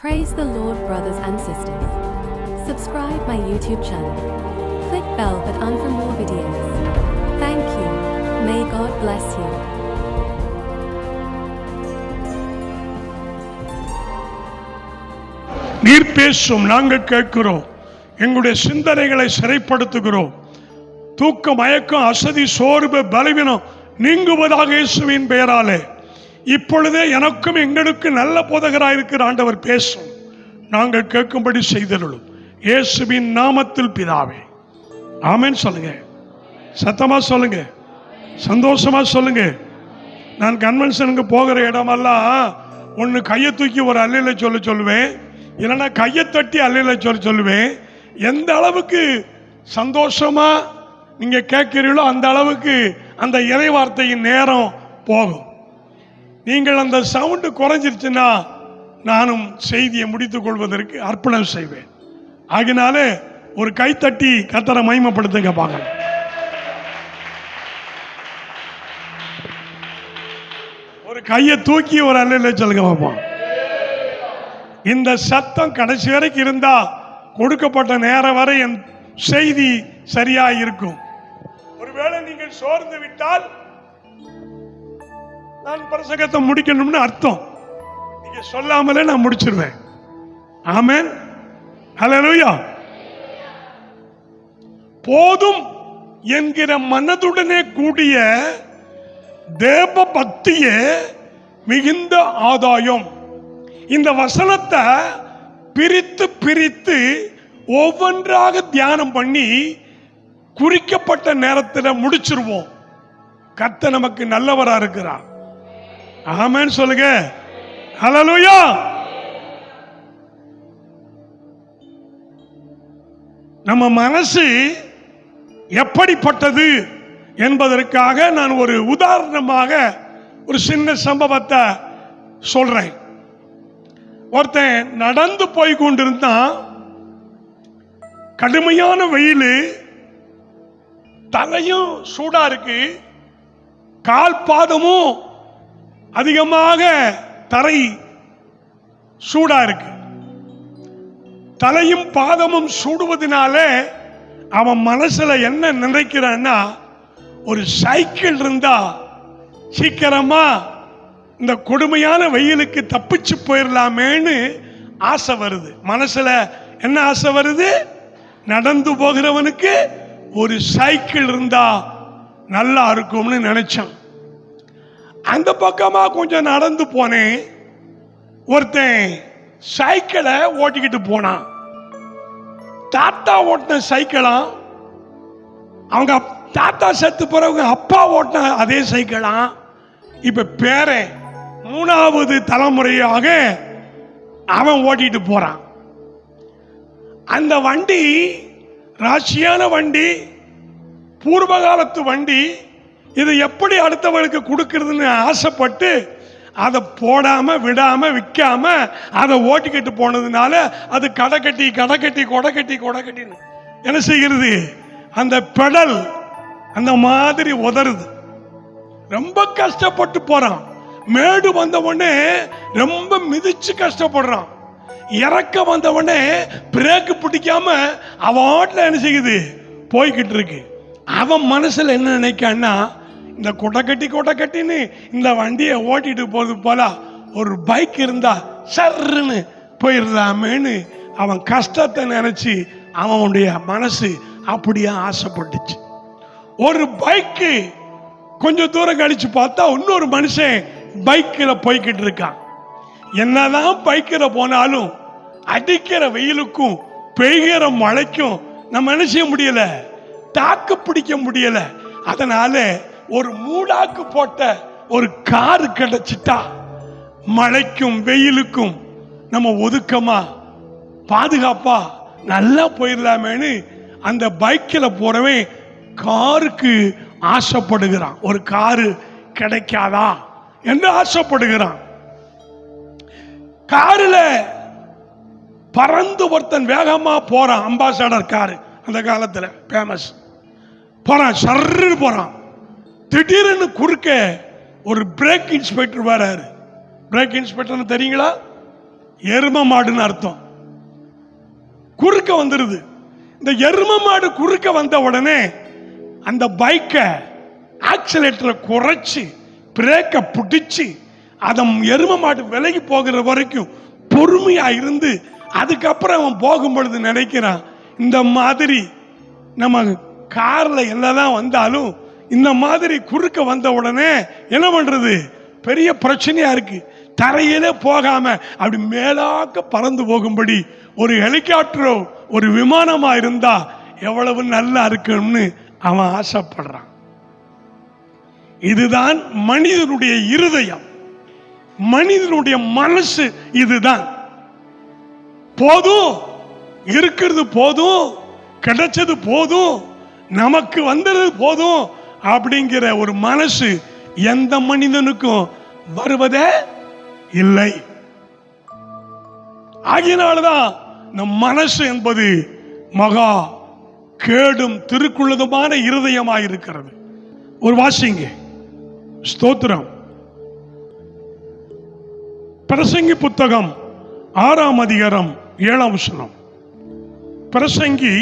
Praise the Lord, brothers and sisters. Subscribe my YouTube channel. Click bell button for more videos. Thank you. May God bless you. நீர் பேசும், நாங்கள் கேட்கிறோம். எங்களுடைய சிந்தனைகளை சிறைப்படுத்துகிறோம். தூக்க மயக்கம், அசதி, சோர்வு, பலவீனம் நீங்குவதாக இயேசுவின் பெயராலே. இப்பொழுதே எனக்கும் எங்களுக்கு நல்ல போதகராய் இருக்கிற ஆண்டவர் பேசும், நாங்கள் கேட்கும்படி செய்தருளும். இயேசுவின் நாமத்தில் பிதாவே, ஆமென். சொல்லுங்க, சத்தமா சொல்லுங்க, சந்தோஷமா சொல்லுங்க. நான் கன்வென்ஷனுக்கு போகிற இடமெல்லாம் ஒன்று கையை தூக்கி ஒரு அல்லையில சொல்லுவேன், இல்லைன்னா கையை தட்டி அல்லையில சொல்லுவேன். எந்த அளவுக்கு சந்தோஷமா நீங்க கேட்கிறீங்களோ அந்த அளவுக்கு அந்த இறை வார்த்தையின் நேரம் போகும். நீங்கள் அந்த சவுண்டு குறைஞ்சிருச்சுன்னா நானும் செய்தியை முடித்துக் கொள்வதற்கு அர்ப்பணம் செய்வேன். ஆகினாலே ஒரு கைத்தட்டி கர்த்தரை மகிமைப்படுத்துங்க பார்க்கலாம். ஒரு கையை தூக்கி ஒரு அல்லையில சொல்லுங்க பார்ப்போம். இந்த சத்தம் கடைசி வரைக்கும் இருந்தா கொடுக்கப்பட்ட நேரம் வரை என் செய்தி சரியா இருக்கும். ஒருவேளை நீங்கள் சோர்ந்து விட்டால் நான் பிரசங்கத்தை முடிக்கணும்னு அர்த்தம். நீங்க சொல்லாமலே நான் முடிச்சிருவேன். ஆமென், ஹல்லேலூயா. போதும் என்கிற மனதுடனே கூடிய தேவ பக்தியே மிகுந்த ஆதாயம். இந்த வசனத்தை பிரித்து பிரித்து ஒவ்வொன்றாக தியானம் பண்ணி குறிக்கப்பட்ட நேரத்தில் முடிச்சிருவோம். கர்த்தர் நமக்கு நல்லவரா இருக்கிறார். ஆமென் சொல்லுங்க, ஹல்லேலூயா. நம்ம மனசு எப்படிப்பட்டது என்பதற்காக நான் ஒரு உதாரணமாக ஒரு சின்ன சம்பவத்தை சொல்றேன். ஒருத்தன் நடந்து போய் கொண்டிருந்தான். கடுமையான வெயில், தலையும் சூடா இருக்கு, கால் பாதமும் அதிகமாக தரை சூடா இருக்கு. தலையும் பாதமும் சூடுவதனால அவன் மனசுல என்ன நினைக்கிறான்னா, ஒரு சைக்கிள் இருந்தா சீக்கிரமா இந்த கொடுமையான வெயிலுக்கு தப்பிச்சு போயிடலாமேன்னு ஆசை வருது. மனசுல என்ன ஆசை வருது? நடந்து போகிறவனுக்கு ஒரு சைக்கிள் இருந்தா நல்லா இருக்கும்னு நினைச்சான். அந்த பக்கமா கொஞ்சம் நடந்து போனேன். ஒருத்தன் சைக்கிளை ஓட்டிக்கிட்டு போனான். தாத்தா ஓட்டின சைக்கிளா, அவங்க தாத்தா செத்து போறவங்க அப்பா ஓட்டின அதே சைக்கிளா. இப்ப பேரன் மூணாவது தலைமுறையாக அவன் ஓட்டிட்டு போறான். அந்த வண்டி ராசியான வண்டி, பூர்வ காலத்து வண்டி. இதை எப்படி அடுத்தவர்களுக்கு கொடுக்கறதுன்னு ஆசைப்பட்டு அதை போடாம விடாம விற்காம அதை ஓட்டிக்கிட்டு போனதுனால அது கடை கட்டி என்ன செய்கிறது? அந்த பெடல் அந்த மாதிரி உதறுது. ரொம்ப கஷ்டப்பட்டு போறான். மேடு வந்த உடனே ரொம்ப மிதிச்சு கஷ்டப்படுறான். இறக்க வந்த உடனே பிரேக் பிடிக்காம அவன் என்ன செய்யுது? போய்கிட்டு இருக்கு. அவன் மனசுல என்ன நினைக்கான்னா, இந்த கொட்டக்கட்டின்னு இந்த வண்டியை ஓட்டிட்டு போறது போல ஒரு பைக் இருந்தா சர்ன்னு போயிடலாமேன்னு அவன் கஷ்டத்தை நினைச்சு அவனுடைய மனசு அப்படியே ஆசைப்பட்டுச்சு. ஒரு பைக்கு கொஞ்சம் தூரம் கழிச்சு பார்த்தா இன்னொரு மனுஷன் பைக்கில் போய்கிட்டு இருக்கான். என்னதான் பைக்கில் போனாலும் அடிக்கிற வெயிலுக்கும் பெய்கிற மழைக்கும் நம்ம என்ன செய்ய முடியல, தாக்கு பிடிக்க முடியல. அதனால ஒரு மூடாக்கு போட்ட ஒரு கார் கிடைச்சிட்டா மழைக்கும் வெயிலுக்கும் நம்ம ஒதுக்கமா பாதுகாப்பா நல்லா போயிடலாமேன்னு அந்த பைக்கில் போறவன் காருக்கு ஆசைப்படுகிறான். ஒரு காரு கிடைக்காதா என்று ஆசைப்படுகிறான். காரில் பறந்து ஒருத்தன் வேகமா போறான். அம்பாசடர் காரு அந்த காலத்துல ஃபேமஸ். போறான், சர்ன்னு போறான். திடீர்னு குறுக்க ஒரு பிரேக் இன்ஸ்பெக்டர் வராரு. பிரேக் இன்ஸ்பெக்டர் தெரியுங்களா? எரும மாடுன்னு அர்த்தம். குறுக்க வந்துருது. இந்த எரும மாடு குறுக்க வந்த உடனே அந்த பைக்கை ஆக்சிலேட்டரை குறைச்சி பிரேக்கை பிடிச்சி அதை எரும மாடு விலகி போகிற வரைக்கும் பொறுமையா இருந்து அதுக்கப்புறம் அவன் போகும் பொழுது நினைக்கிறான், இந்த மாதிரி நம்ம கார்ல என்னதான் வந்தாலும் இந்த மாதிரி குறுக்க வந்த உடனே என்ன பண்றது, பெரிய பிரச்சனையா இருக்கு. தரையிலே போகாம அப்படி மேலாக்க பறந்து போகும்படி ஒரு ஹெலிகாப்டரோ ஒரு விமானமா இருந்தா எவ்வளவு நல்லா இருக்குன்னு அவன் ஆசைப்படுறான். இதுதான் மனிதனுடைய இருதயம், மனிதனுடைய மனசு. இதுதான் போதும், இருக்கிறது போதும், கிடைச்சது போதும், நமக்கு வந்தது போதும் அப்படிங்கிற ஒரு மனசு எந்த மனிதனுக்கும் வருவதே இல்லை. ஆகினால்தான் நம் மனசு என்பது மகா கேடும் திருக்குள்ளதுமான இருதயமாயிருக்கிறது. ஒரு வாசிங்க, ஸ்தோத்திரம். பிரசங்கி புத்தகம் 6ஆம் அதிகாரம் 7ஆம் வசனம். பிரசங்கி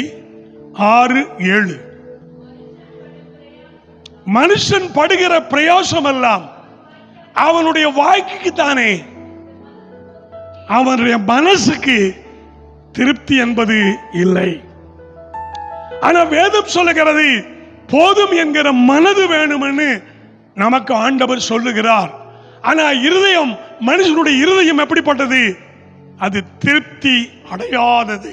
6:7. மனுஷன் படுகிற பிரயாசம் எல்லாம் அவனுடைய வாய்க்கு தானே, அவனுடைய மனசுக்கு திருப்தி என்பது இல்லை. ஆனா வேதம் சொல்லுகிறது போதும் என்கிற மனது வேணும்னு நமக்கு ஆண்டவர் சொல்லுகிறார். ஆனா இருதயம், மனுஷனுடைய இருதயம் எப்படிப்பட்டது? அது திருப்தி அடையாதது.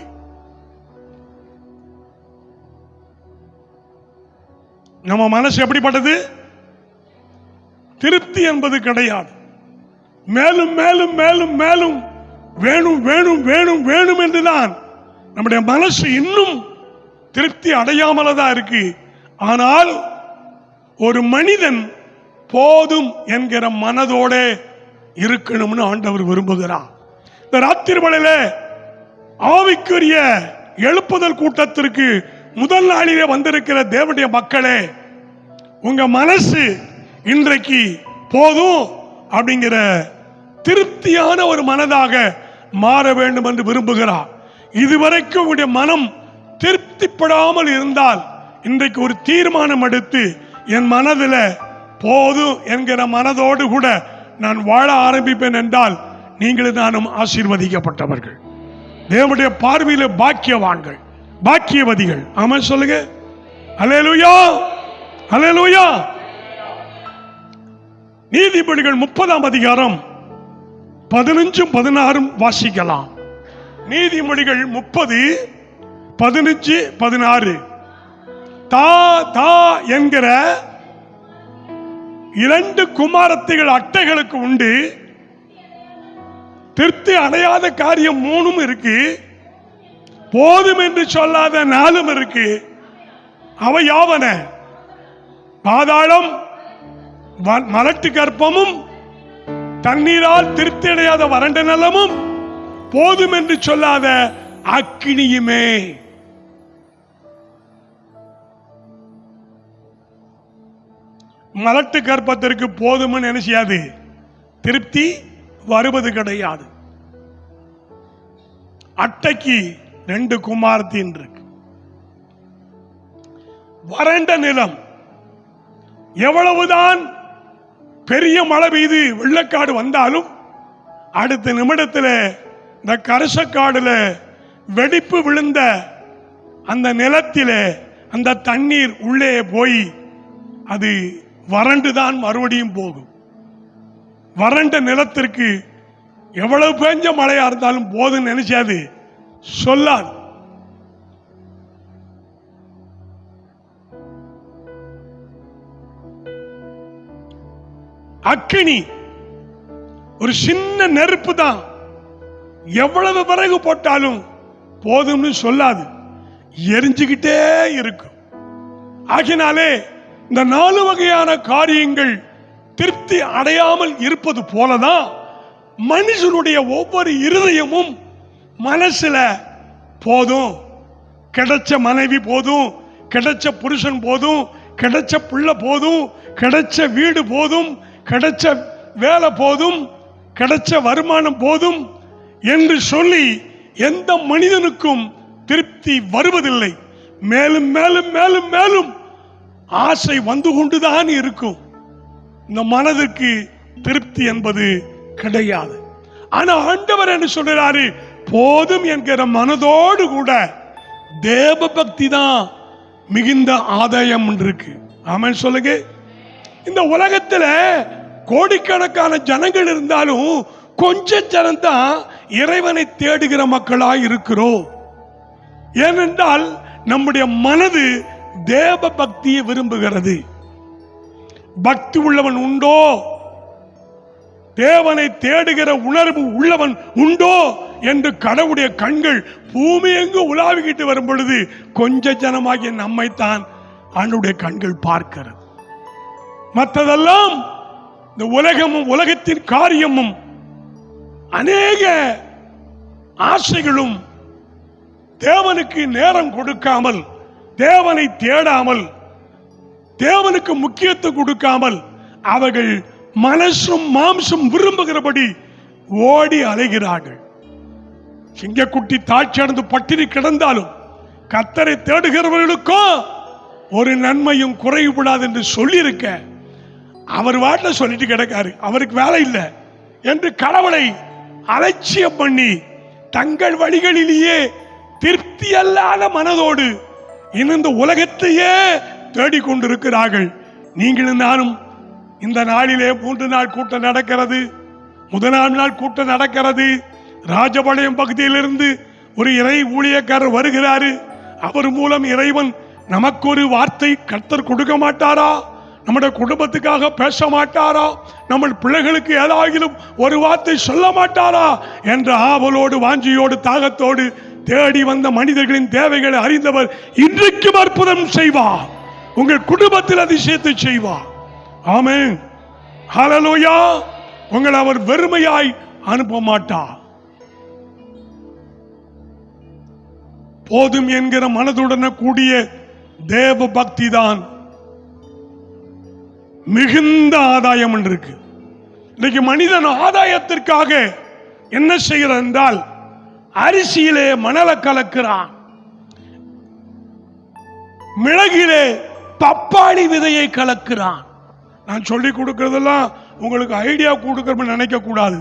நம்ம மனசு எப்படிப்பட்டது? திருப்தி என்பது கிடையாது. மேலும் மேலும் மேலும் மேலும் வேணும் வேணும் வேணும் வேணும் என்றுதான் நம்முடைய மனசு இன்னும் திருப்தி அடையாமலதான் இருக்கு. ஆனால் ஒரு மனிதன் போதும் என்கிற மனதோட இருக்கணும்னு ஆண்டவர் விரும்புகிறார். இந்த ராத்திரி வேளையில ஆவிக்குரிய எழுப்புதல் கூட்டத்திற்கு முதல் நாளிலே வந்திருக்கிற தேவனுடைய மக்களே, உங்க மனசு இன்றைக்கு போதும் அப்படிங்கிற திருப்தியான ஒரு மனதாக மாற வேண்டும் என்று விரும்புகிறார். இதுவரைக்கும் உங்களுடைய மனம் திருப்திப்படாமல் இருந்தால் இன்றைக்கு ஒரு தீர்மானம் எடுத்து, என் மனதில் போதும் என்கிற மனதோடு கூட நான் வாழ ஆரம்பிப்பேன் என்றால் நீங்களும் நானும் ஆசீர்வதிக்கப்பட்டவர்கள், தேவனுடைய பார்வையில பாக்கியவான்கள், பாக்கியவதிகள். ஆமா சொல்லுங்க. அல்லேலூயா, அல்லேலூயா. நீதிபதிகள் 30ஆம் அதிகாரம் 15-16 வாசிக்கலாம். நீதிமொழிகள் 30:15-16. தா தா என்கிற 2 குமாரத்திகள் அட்டைகளுக்கு உண்டு. திருப்தி அடையாத காரியம் 3 இருக்கு. போதும் என்று சொல்லாத 4 இருக்கு. அவை யாவன? பாதாளம், மலட்டு கற்பமும், தண்ணீரால் திருப்தி அடையாத வறண்ட நிலமும், போதும் என்று சொல்லாத அக்கினியுமே. மலட்டு கற்பத்திற்கு போதும்னு நினைச்சியாது, திருப்தி வருவது கிடையாது. அட்டைக்கு 2 குமாரத்தின் இருக்கு. வறண்ட நிலம், எவ்வளவுதான் பெரிய மழை பெய்து வெள்ளக்காடு வந்தாலும் அடுத்த நிமிடத்தில் இந்த கரசக்காடுல வெடிப்பு விழுந்த அந்த நிலத்திலே அந்த தண்ணீர் உள்ளே போய் அது வறண்டுதான் மறுபடியும் போகும். வறண்ட நிலத்திற்கு எவ்வளவு பெஞ்ச மழையா இருந்தாலும் போதும் நினைச்சாது சொல்லாது. அக்கினி ஒரு சின்ன நெருப்பு தான், எவ்வளவு விறகு போட்டாலும் போதும்னு சொல்லாது, எரிஞ்சுக்கிட்டே இருக்கும். ஆகினாலே இந்த 4 வகையான காரியங்கள் திருப்தி அடையாமல் இருப்பது போலதான் மனுஷனுடைய ஒவ்வொரு இருதயமும் மனசுல போதும், கிடைச்ச மனைவி போதும், கிடைச்ச புருஷன் போதும், கிடைச்ச பிள்ளை போதும், கிடைச்ச வீடு போதும், கிடைச்ச வேலை போதும், கிடைச்ச வருமானம் போதும், என்று சொல்லி எந்த மனிதனுக்கும் திருப்தி வருவதில்லை. மேலும் மேலும் மேலும் மேலும் ஆசை வந்து கொண்டுதான் இருக்கும். இந்த மனதிற்கு திருப்தி என்பது கிடையாது. ஆனா ஆண்டவர் என்ன சொல்றாரு? போதும் என்கிற மனதோடு கூட தேவ பக்தி தான் மிகுந்த ஆதாயம் இருக்கு. ஆமென் சொல்லுங்க. இந்த உலகத்துல கோடிக்கணக்கான ஜனங்கள் இருந்தாலும் கொஞ்ச ஜனம்தான் இறைவனை தேடுகிற மக்களாய் இருக்கிறோம். ஏனென்றால் நம்முடைய மனது தேவ பக்தியை விரும்புகிறது. பக்தி உள்ளவன் உண்டோ, தேவனை தேடுகிற உணர்வு உள்ளவன் உண்டோ என்று கடவுளுடைய கண்கள் பூமி எங்கு உலாவிக்கிட்டு வரும் பொழுது கொஞ்ச ஜனமாகிய நம்மைத்தான் ஆண்டவருடைய கண்கள் பார்க்கிறது. மற்றதெல்லாம் இந்த உலகமும் உலகத்தின் காரியமும் அநேக ஆசைகளும் தேவனுக்கு நேரம் கொடுக்காமல், தேவனை தேடாமல், தேவனுக்கு முக்கியத்துவம் கொடுக்காமல் அவர்கள் மனசும் மாம்சம் விரும்புகிறபடி ஓடி அலைகிறார்கள். சிங்கக்குட்டி தாட்சியடைந்து பட்டினி கிடந்தாலும் கர்த்தரை தேடுகிறவர்களுக்கோ ஒரு நன்மையும் குறைவுபடாது என்று சொல்லியிருக்க அவர் வாட்டில் சொல்லிட்டு கிடக்காரு, அவருக்கு வேலை இல்லை என்று கடவுளை அலட்சியம் பண்ணி தங்கள் வழிகளிலேயே திருப்தி அல்லாத மனதோடு இந்த உலகத்தையே தேடிக்கொண்டிருக்கிறார்கள். நீங்களும் நானும் இந்த நாளிலே 3 நாள் கூட்டம் நடக்கிறது. முதலாம் நாள் கூட்டம் நடக்கிறது. ராஜபாளையம் பகுதியிலிருந்து ஒரு இறை ஊழியக்காரர் வருகிறாரு. அவர் மூலம் இறைவன் நமக்கு ஒரு வார்த்தை கர்த்தர் கொடுக்க மாட்டாரா? நம்முடைய குடும்பத்துக்காக பேச மாட்டாரா? நம்ம பிள்ளைகளுக்கு ஏதாகிலும் ஒரு வார்த்தை சொல்ல மாட்டாரா என்ற ஆவலோடு, வாஞ்சியோடு, தாகத்தோடு தேடி வந்த மனிதர்களின் தேவைகளை அறிந்தவர் இன்றைக்கும் அற்புதம் செய்வார். உங்கள் குடும்பத்தில் அதிசயத்தை செய்வார். ஆமென், ஹல்லேலூயா. உங்களை அவர் வெறுமையாய் அனுப்ப மாட்டார். போதும் என்கிற மனதுடன் கூடிய தேவ பக்தி தான் மிகுந்த ஆதாயம் இருக்கு. இன்னைக்கு மனிதன் ஆதாயத்திற்காக என்ன செய்கிறான் என்றால், அரிசியிலே மணலை கலக்கிறான், மிளகிலே பப்பாளி விதையை கலக்கிறான். நான் சொல்லி கொடுக்கிறதெல்லாம் உங்களுக்கு ஐடியா கொடுக்கணும் நினைக்க கூடாது.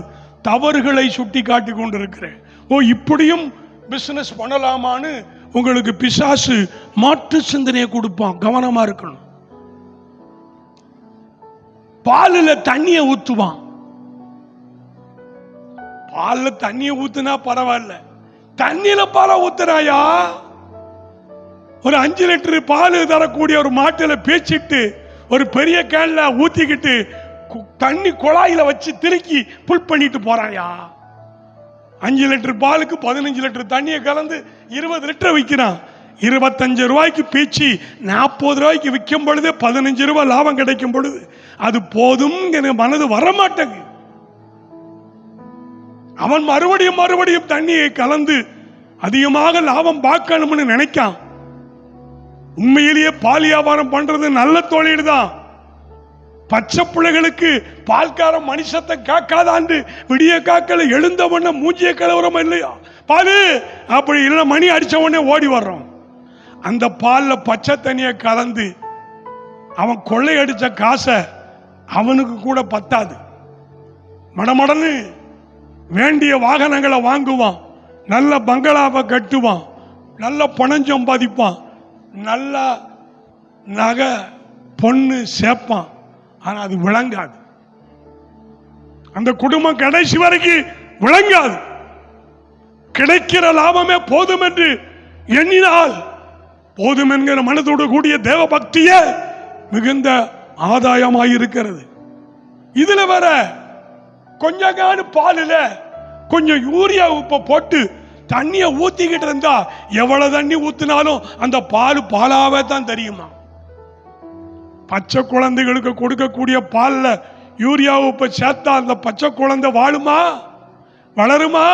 தவறுகளை சுட்டி காட்டி கொண்டிருக்கிறேன். ஓ, இப்படியும் பிசினஸ் பண்ணலாமான்னு உங்களுக்கு பிசாசு மாற்று சிந்தனையை கொடுப்பான். கவனமா இருக்கணும். பாலில் தண்ணியை ஊத்துவான். பாலில் தண்ணியை ஊத்துனா பரவாயில்ல, தண்ணியில பாலை ஊத்துறாயா? ஒரு 5 லிட்டர் பால் தரக்கூடிய ஒரு மாட்டில பேச்சிட்டு ஒரு பெரிய கேன்ல ஊத்திக்கிட்டு தண்ணி குழாயில வச்சு திருக்கி புல் பண்ணிட்டு போறாயா? 5 லிட்டர் பாலுக்கு 15 லிட்டர் தண்ணியை கலந்து 20 லிட்டர் விற்கிறான். 25 ரூபாய்க்கு பீச்சி 40 ரூபாய்க்கு விற்கும் பொழுது 15 ரூபாய் லாபம் கிடைக்கும் பொழுது அது போதும் மனது வரமாட்டேங்க. அவன் மறுபடியும் மறுபடியும் தண்ணியை கலந்து அதிகமாக லாபம் பார்க்கணும்னு நினைக்கான். உண்மையிலேயே பால் வியாபாரம் பண்றது நல்ல தொழில் தான். பச்சை பிள்ளைகளுக்கு பால்காரம் மனுஷத்தை காக்காதாண்டு விடிய காக்கல எழுந்தவன மூஞ்சிய கலவரம் இல்லையா? பாலு அப்படி இல்லை, மணி அடிச்ச உடனே ஓடி வர்றோம். அந்த பால்ல பச்சை தண்ணியை கலந்து அவன் கொள்ளையடிச்ச காசை அவனுக்கு கூட பத்தாது. மடமடன்னு வேண்டிய வாகனங்களை வாங்குவான், நல்ல பங்களாவை கட்டுவான், நல்ல பணம் சம்பாதிப்பான், நல்ல நகை பொண்ணு சேர்ப்பான். ஆனா அது விளங்காது. அந்த குடும்பம் கடைசி வரைக்கும் விளங்காது. கிடைக்கிற லாபமே போதும் என்று எண்ணினால், போதும் என்கிற மனதோடு கூடிய தேவ பக்திய மிகுந்த ஆதாயமாயிருக்கிறது. இதுல வர கொஞ்சம் காணு பாலில் கொஞ்சம் யூரியா உப்பை போட்டு தண்ணியை ஊத்திக்கிட்டு இருந்தா எவ்வளவு தண்ணி ஊத்தினாலும் அந்த பால் பாலாவே தான் தெரியுமா? பச்சை குழந்தைகளுக்கு கொடுக்கக்கூடிய பால்ல யூரியா உப்பை சேர்த்தா அந்த பச்சை குழந்தை வாழுமா? வளருமா?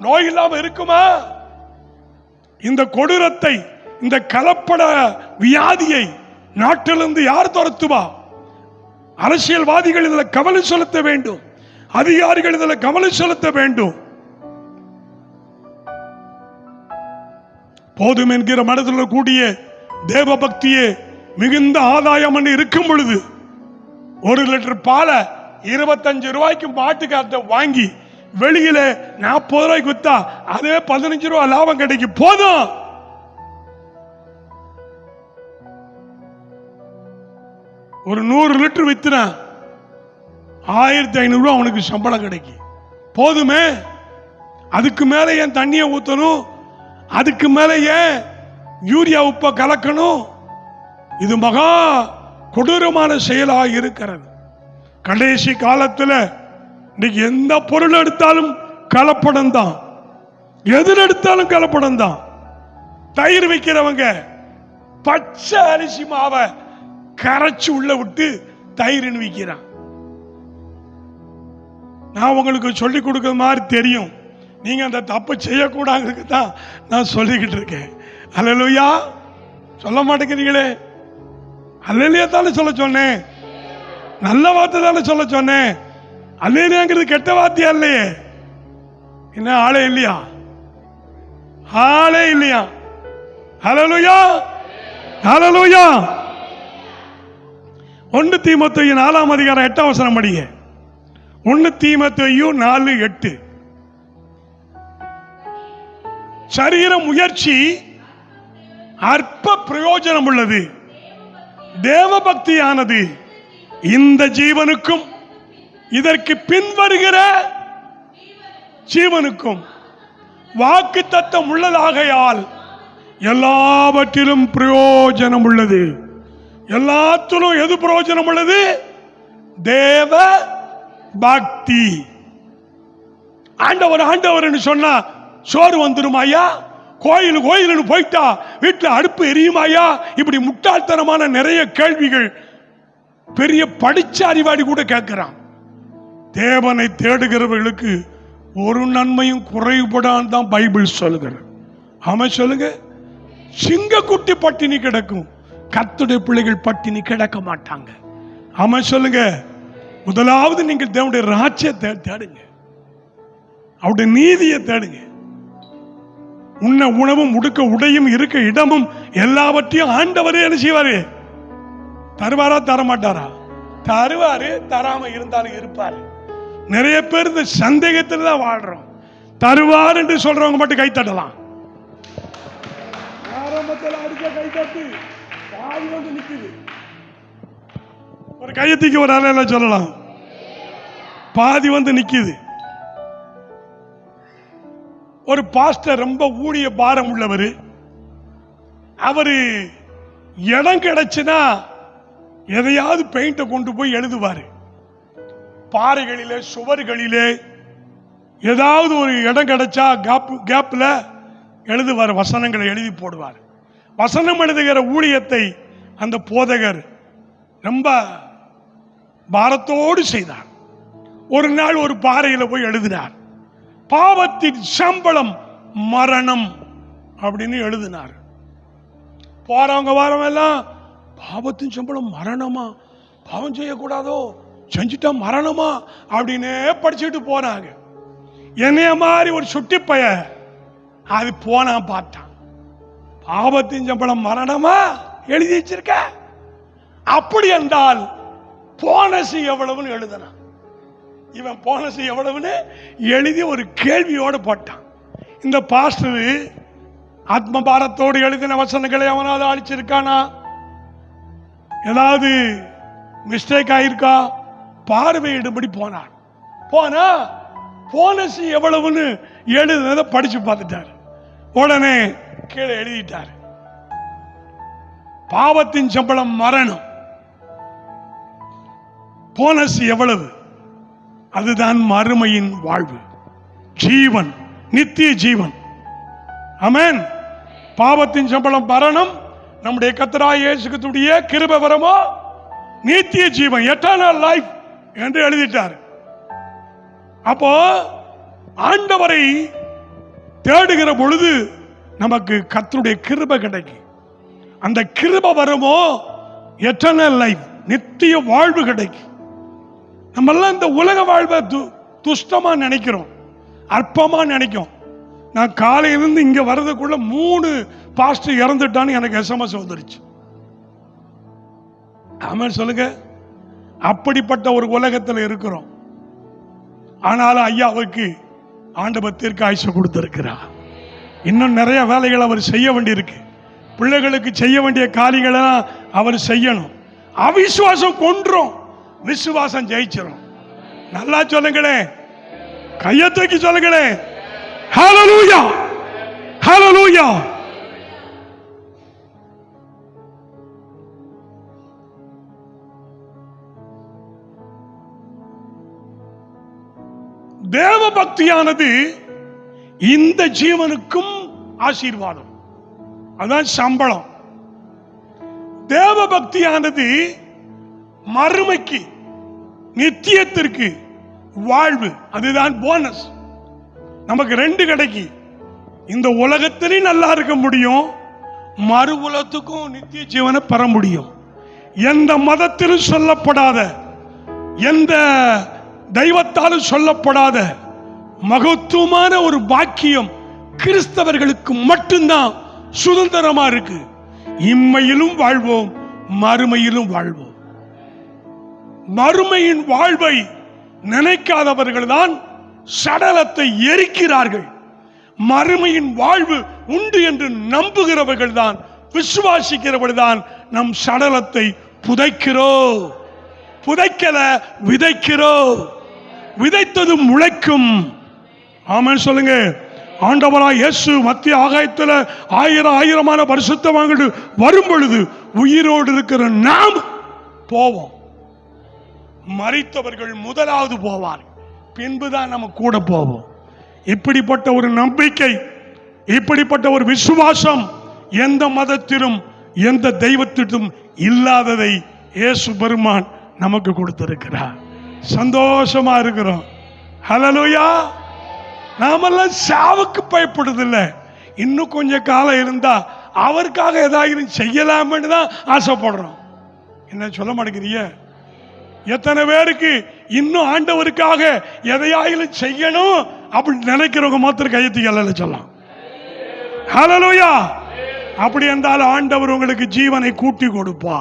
நோய் இல்லாம இருக்குமா? இந்த கொடூரத்தை, இந்த கலப்பட வியாதியை நாட்டிலிருந்து யார் துரத்துவா? அரசியல்வாதிகள் இதில் கவனம் செலுத்த வேண்டும். அதிகாரிகள் இதில் கவனம் செலுத்த வேண்டும். போதும் என்கிற மனதில் கூடிய தேவ பக்தியே மிகுந்த ஆதாயம் என்று இருக்கும் பொழுது 1 லிட்டர் பாலை 25 ரூபாய்க்கு மாட்டுக்கார்ட்ட வாங்கி வெளியில 40 ரூபாய்க்கு வித்தா அதே 15 ரூபாய் லாபம் கிடைக்கும். போதும். ஒரு 100 லிட்டர் வித்துனா 1500 ரூபாய் அவனுக்கு சம்பளம் கிடைக்கும். போதுமே. அதுக்கு மேல ஏன் தண்ணியை ஊத்தணும்? அதுக்கு மேல ஏன் யூரியா உப்ப கலக்கணும்? இது மகா கொடூரமான செயலாக இருக்கிறது. கடைசி காலத்தில் இன்னைக்கு எந்த பொருள் எடுத்தாலும் கலப்படம் தான், எதில் எடுத்தாலும் கலப்படம் தான். தயிர் வைக்கிறவங்க பச்சை அரிசி மாவை கரைச்சு உள்ள விட்டு தயிர்னு விற்கிறான். நான் உங்களுக்கு சொல்லிக் கொடுக்கிற மாதிரி தெரியும், நீங்க அந்த தப்பு செய்யக்கூடாதுக்கு தான் நான் சொல்லிக்கிட்டு இருக்கேன். அல்லேலூயா. சொல்ல மாட்டேங்கிறீங்களே. அல்லேலூயா தானே சொல்ல சொன்னேன், நல்ல வார்த்தை தானே சொல்ல சொன்னேன். அல்லேலூயாங்கிறது கெட்ட வார்த்தையா இல்லையே. என்ன ஆளே இல்லையா? ஆளே இல்லையா? அல்லேலூயா, அல்லேலூயா. 1 தீமோத்தேயு 4ஆம் அதிகாரம் 8ஆம் வசனம் படிங்க. 1 தீமோத்தேயு 4:8. சரீர முயற்சி அற்ப பிரயோஜனம் உள்ளது, தேவ பக்தியானது இந்த ஜீவனுக்கும் இதற்கு பின்வருகிற ஜீவனுக்கும் வாக்கு தத்தம் உள்ளதாகையால் எல்லாவற்றிலும் பிரயோஜனம் உள்ளது. எல்லாத்திலும் எது பிரயோஜனம் உள்ளது? தேவ பக்தி. ஆண்டவர் ஆண்டவர் சொன்னா சோறு வந்துருமாயா? கோயில் போயிட்டா வீட்டில் அடுப்பு எரியுமாயா? இப்படி முட்டாள்தனமான நிறைய கேள்விகள் பெரிய படிச்ச அறிவாளி கூட கேட்கிறான். தேவனை தேடுகிறவர்களுக்கு ஒரு நன்மையும் குறைபடான் தான் பைபிள் சொல்லுகிறது. ஆமா சொல்லுங்க. சிங்கக்குட்டி பட்டினி கிடக்கும், கர்த்தருடைய பிள்ளைகள் பட்டினி கிடக்க மாட்டாங்க. ஆமா சொல்லுங்க. முதலாவது நீங்கள் தேவனுடைய ராஜ்யத்தை தேடுங்க, அவருடைய நீதியை தேடுங்க. உண்ண உணவும் உடுக்க உடையும் இருக்க இடமும் எல்லாவற்றையும் ஆண்டவரே என்ன செய்வாரு? தருவாரா தரமாட்டாரா? தருவாரு. தராம இருந்தாலும் இருப்பாரு. நிறைய பேர் இந்த சந்தேகத்தில் தான் வாழ்றோம். தருவார் என்று சொல்றவங்க மட்டும் கை தட்டலாம். ஆரம்பத்தில் அடிக்க கை தட்டு பாதி வந்து நிக்குது. ஒரு கையத்திக்கு ஒரு அலையில சொல்லலாம், பாதி வந்து நிக்குது. ஒரு பாஸ்டர் ரொம்ப ஊழிய பாரம் உள்ளவர். அவரு இடம் கிடைச்சுன்னா எதையாவது பெயிண்ட கொண்டு போய் எழுதுவாரு. பாறைகளிலே சுவர்களிலே ஏதாவது ஒரு இடம் கிடைச்சா கேப்ல எழுதுவார், வசனங்களை எழுதி போடுவார். வசனம் எழுதுகிற ஊழியத்தை அந்த போதகர் ரொம்ப பாரத்தோடு செய்தார். ஒரு நாள் ஒரு பாறையில போய் எழுதினார், பாவத்தின் சம்பளம் மரணம் அப்படின்னு எழுதினார். போறவங்க வாரவெல்லாம் பாவத்தின் சம்பளம் மரணமா, பாவம் செய்யக்கூடாதோ, செஞ்சுட்டா மரணமா அப்படின்னு படிச்சுட்டு போனாங்க. என்னைய மாதிரி ஒரு சுட்டி பைய அது போனா பார்த்தான், பாவத்தின் சம்பளம் மரணமா எழுதி வச்சிருக்க, அப்படி என்றால் போனஸ் எவ்வளவுன்னு எழுதினான். இவன் போனஸ் எவ்வளவுன்னு எழுதி ஒரு கேள்வியோடு போட்டான். இந்த பாஸ்டர் ஆத்ம பாரத்தோடு எழுதின வசனங்களை அவனாவது அழிச்சிருக்கானா? ஏதாவது மிஸ்டேக் ஆயிருக்கா? பார்வையிடும்படி போனார். போனா போனஸ் எவ்வளவுன்னு எழுதுனதை படிச்சு பார்த்துட்டார். உடனே கீழே எழுதிட்டார், பாவத்தின் சம்பளம் மரணம், போனஸ் எவ்வளவு? அதுதான் மறுமையின் வாழ்வு, ஜீவன், நித்திய ஜீவன். ஆமென். பாவத்தின் சம்பளம் மரணம், நம்முடைய கர்த்தராகிய இயேசு கிறிஸ்துவின் கிருபை வரமோ நித்திய ஜீவன், எட்டர்னல் லைஃப் என்று எழுதிட்டார். அப்போ ஆண்டவரை தேடுகிற பொழுது நமக்கு கர்த்தருடைய கிருபை கிடைக்கும். அந்த கிருபை வருமோ எட்டர்னல் லைஃப், நித்திய வாழ்வு கிடைக்கும். நம்ம எல்லாம் இந்த உலக வாழ்வை துஷ்டமா நினைக்கிறோம், அற்பமா நினைக்கும். நான் காலையிலிருந்து இங்க வர்றதுக்குள்ள 3 பாஸ்டர் இறந்துட்டான்னு எனக்கு SMS வந்துருச்சு. ஆமென் சொல்லுங்க. அப்படிப்பட்ட ஒரு உலகத்தில் இருக்கிறோம். ஆனாலும் ஐயாவுக்கு ஆண்டவர் தீர்க்காயுசு கொடுத்திருக்கிறார். இன்னும் நிறைய வேலைகள் அவர் செய்ய வேண்டியிருக்கு. பிள்ளைகளுக்கு செய்ய வேண்டிய காரியங்களை அவர் செய்யணும். அவிசுவாசம் கொன்றும், விசுவாசம் ஜெயிச்சிடும். நல்லா சொல்லுங்களே, கையை தூக்கி சொல்லுங்களே, ஹல்லேலூயா ஹல்லேலூயா. தேவ பக்தியானது இந்த ஜீவனுக்கும் ஆசீர்வாதம், அதான் சம்பளம். தேவ பக்தியானது மறுமைக்கு, நித்தியத்திற்கு வாழ்வு, அதுதான் போனஸ். நமக்கு 2 கிடைக்கு. இந்த உலகத்திலும் நல்லா இருக்க முடியும், மறு உலகத்துக்கும் நித்திய ஜீவனை பெற முடியும். எந்த மதத்திலும் சொல்லப்படாத, எந்த தெய்வத்தாலும் சொல்லப்படாத மகத்துவமான ஒரு பாக்கியம் கிறிஸ்தவர்களுக்கு மட்டும்தான் சுதந்திரமா இருக்கு. இம்மையிலும் வாழ்வோம், மறுமையிலும் வாழ்வோம். மறுமையின் வாழ்வை நினைக்காதவர்கள் தான் சடலத்தை எரிக்கிறார்கள். மறுமையின் வாழ்வு உண்டு என்று நம்புகிறவர்கள் தான், விசுவாசிக்கிறவர்கள் தான் நம் சடலத்தை புதைக்கிறோம். புதைக்கல, விதைக்கிறோம். விதைத்தது முளைக்கும். ஆமென் சொல்லுங்க. ஆண்டவராய் இயேசு மத்திய ஆகாயத்தில் ஆயிரமான பரிசுத்தவான்கள் வரும் பொழுது உயிரோடு இருக்கிற நாம் போவோம். மரித்தவர்கள் முதலாவது போவார், பின்புதான் நம்ம கூட போவோம். இப்படிப்பட்ட ஒரு நம்பிக்கை, இப்படிப்பட்ட ஒரு விசுவாசம் எந்த மதத்திலும் எந்த தெய்வத்திலும் இல்லாததை இயேசு பெருமான் நமக்கு கொடுத்திருக்கிறார். சந்தோஷமா இருக்கிறோம். ஹல்லேலூயா. நாமெல்லாம் சாவுக்கு பயப்படுதில்லை. இன்னும் கொஞ்சம் காலம் இருந்தா அவருக்காக ஏதாவது செய்யலாம்னு தான் ஆசைப்படுறோம். என்ன சொல்ல மாட்டேங்கிறீங்க? எத்தனை பேருக்கு இன்னும் ஆண்டவருக்காக எதையாயிலும் செய்யணும் அப்படின்னு நினைக்கிறவங்க மாத்திரம் கையெழுத்து சொல்லலாம். ஹல்லேலூயா. அப்படி என்றால் ஆண்டவர் உங்களுக்கு ஜீவனை கூட்டி கொடுப்பா.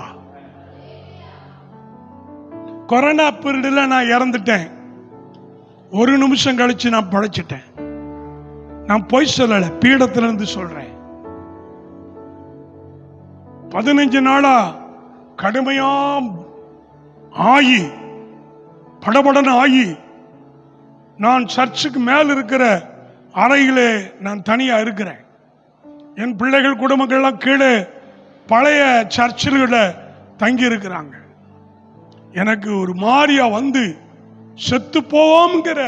கொரோனா பீரியட்ல நான் இறந்துட்டேன். 1 நிமிஷம் கழிச்சு நான் படைச்சிட்டேன். நான் பொய் சொல்லல, பீடத்திலிருந்து சொல்றேன். 15 நாளா கடுமையா ஆகி, படபடன்னு ஆகி, நான் சர்ச்சுக்கு மேல் இருக்கிற அறையிலே நான் தனியா இருக்கிறேன். என் பிள்ளைகள் குடும்பங்கள்லாம் கீழே பழைய சர்ச்சில் தங்கி இருக்கிறாங்க. எனக்கு ஒரு மாரியா வந்து செத்து போவோம்ங்கிற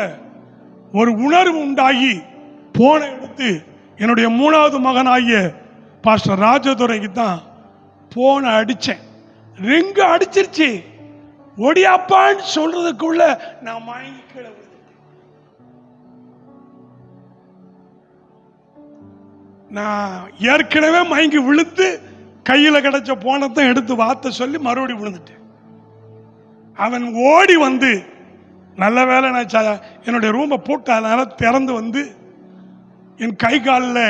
ஒரு உணர்வு உண்டாகி போனை எடுத்து என்னுடைய 3வது மகனாகிய பாஸ்டர் ராஜதுரைக்கு தான் போனை அடிச்சேன். ரிங்கு அடிச்சிருச்சு. ஒடியாப்பான்னு சொல்றதுக்குள்ள நான் மயங்கி கீழே விழுந்துட்டேன். நான் ஏற்கனவே மயங்கி விழுந்து கையில கிடைச்ச போனத்தை எடுத்து வார்த்தை சொல்லி மறுபடியும் விழுந்துட்டேன். அவன் ஓடி வந்து, நல்ல வேலை நான் என்னுடைய ரூமை போட்டு அதனால திறந்து வந்து என் கை காலில்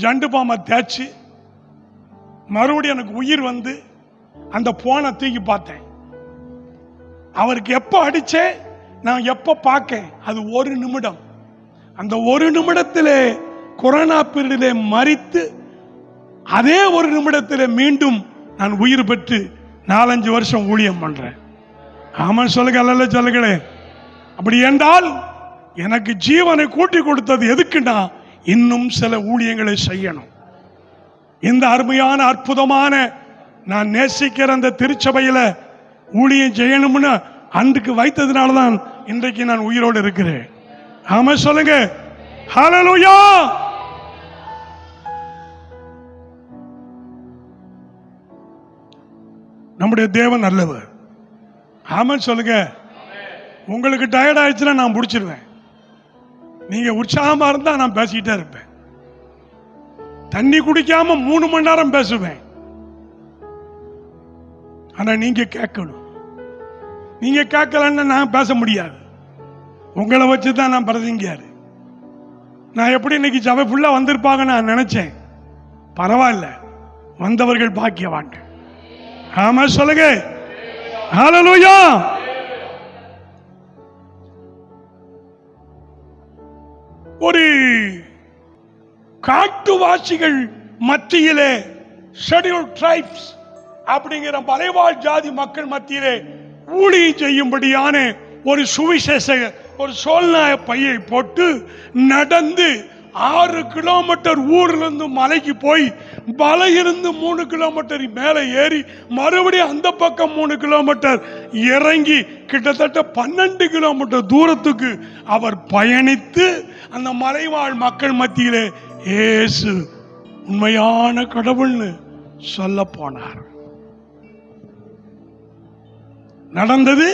ஜண்டு பாம்பை தேய்ச்சி மறுபடியும் எனக்கு உயிர் வந்து அந்த போனை தூக்கி பார்த்தேன். அவருக்கு எப்போ அடிச்சேன், நான் எப்போ பார்க்கேன், அது 1 நிமிடம். அந்த 1 நிமிடத்திலே கொரோனா பீரியடிலே மரித்து அதே 1 நிமிடத்திலே மீண்டும் நான் உயிர் பெற்று 4-5 வருஷம் ஊழியம் பண்றேன். ஆமாம் சொல்லுங்க, அல்ல சொல்லுங்களே. அப்படி என்றால் எனக்கு ஜீவனை கூட்டி கொடுத்தது எதுக்குன்னா, இன்னும் சில ஊழியங்களை செய்யணும். இந்த அருமையான அற்புதமான நான் நேசிக்கிற அந்த திருச்சபையில ஊழியம் செய்யணும்னு அன்றைக்கு வைத்ததுனால தான் இன்றைக்கு நான் உயிரோடு இருக்கிறேன். ஆமா சொல்லுங்க, ஹல்லேலூயா. நம்முடைய தேவன் நல்லவர். ஆமாம் சொல்லுங்க. உங்களுக்கு டயர்ட் ஆயிடுச்சுன்னா நான் முடிச்சிருவேன். நீங்க உற்சாகமா இருந்தா நான் பேசிக்கிட்டே இருப்பேன். தண்ணி குடிக்காம 3 மணி நேரம் பேசுவேன். ஆனா நீங்க கேட்கணும். நீங்க கேட்கலன்னா நான் பேச முடியாது. உங்களை வச்சுதான் நான் பிரசங்கியாரு. நான் எப்படி இன்னைக்கு சபை ஃபுல்லா வந்திருப்பாங்க நான் நினைச்சேன். பரவாயில்ல, வந்தவர்கள் பாக்கியவாங்க. ஆமா சொல்லுங்க, ஹல்லேலூயா. ஒரு காட்டுவாசிகள் மத்தியிலே, ஷெட்யூல்ட் ட்ரைப்ஸ் அப்படிங்கிற மலைவாழ் ஜாதி மக்கள் மத்தியிலே ஊழியம் செய்யும்படியான ஒரு சுவிசேஷ ஒரு சோல்நாய பையை போட்டு நடந்து 6 கிலோமீட்டர் ஊர்ல இருந்து மலைக்கு போய் மலை இருந்து 3 கிலோமீட்டர் மேலே ஏறி மறுபடியும் அந்த பக்கம் 3 கிலோமீட்டர் இறங்கி கிட்டத்தட்ட 12 கிலோமீட்டர் தூரத்துக்கு அவர் பயணித்து அந்த மலைவாழ் மக்கள் மத்தியிலே இயேசு உண்மையான கடவுள்னு சொல்ல போனார். நடந்தது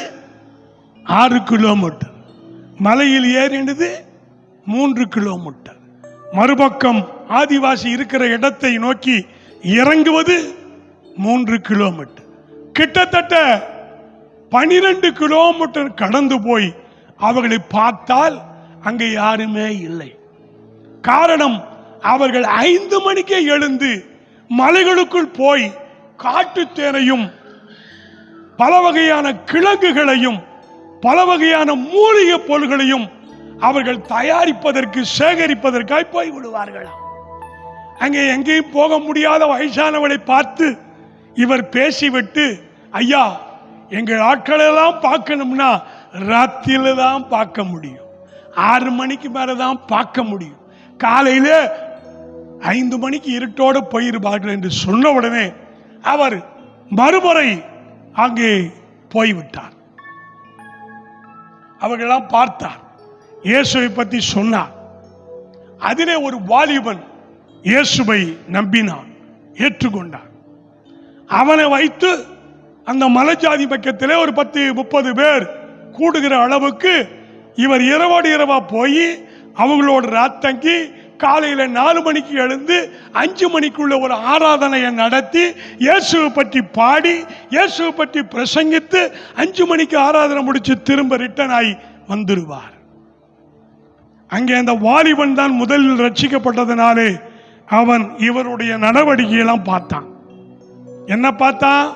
6 கிலோமீட்டர், மலையில் ஏறினது 3 கிலோமீட்டர், மறுபக்கம் ஆதிவாசி இருக்கிற இடத்தை நோக்கி இறங்குவது 3 கிலோமீட்டர். கிட்டத்தட்ட 12 கிலோமீட்டர் கடந்து போய் அவர்களை பார்த்தால் அங்கே யாருமே இல்லை. காரணம், அவர்கள் 5 மணிக்கே எழுந்து மலைகளுக்குள் போய் காட்டுத்தேனையும் பல வகையான கிழங்குகளையும் பல வகையான மூலிகை பொருள்களையும் அவர்கள் தயாரிப்பதற்கு சேகரிப்பதற்காக போய் விடுவார்களாம். அங்கே எங்கேயும் போக முடியாத வயசானவளை பார்த்து இவர் பேசிவிட்டு, ஐயா எங்கள் ஆட்களெல்லாம் பார்க்கணும்னா ராத்திரில தான் பார்க்க முடியும், 6 மணிக்கு மேலதான் பார்க்க முடியும், காலையில 5 மணிக்கு இருட்டோடு போயிருப்பார்கள் என்று சொன்ன உடனே அவர் மறுமுறை அங்கே போய்விட்டார். அவர்களெல்லாம் பார்த்தார், இயேசுவை பற்றி சொன்னார். அதிலே ஒரு வாலிபன் இயேசுவை நம்பினான், ஏற்றுக்கொண்டான். அவனை வைத்து அந்த மலைஜாதி பக்கத்திலே ஒரு 10-30 பேர் கூடுகிற அளவுக்கு இவர் இரவோடு இரவா போய் அவங்களோட ராத்தங்கி காலையில 4 மணிக்கு எழுந்து 5 மணிக்குள்ள ஒரு ஆராதனையை நடத்தி இயேசுவை பற்றி பாடி இயேசுவை பற்றி பிரசங்கித்து 5 மணிக்கு ஆராதனை முடிச்சு திரும்ப ரிட்டர்ன் ஆகி வந்துடுவார். அங்கே அந்த வாலிபன் தான் முதலில் ரட்சிக்கப்பட்டதனாலே அவன் இவருடைய நடவடிக்கையெல்லாம் பார்த்தான். என்ன பார்த்தான்?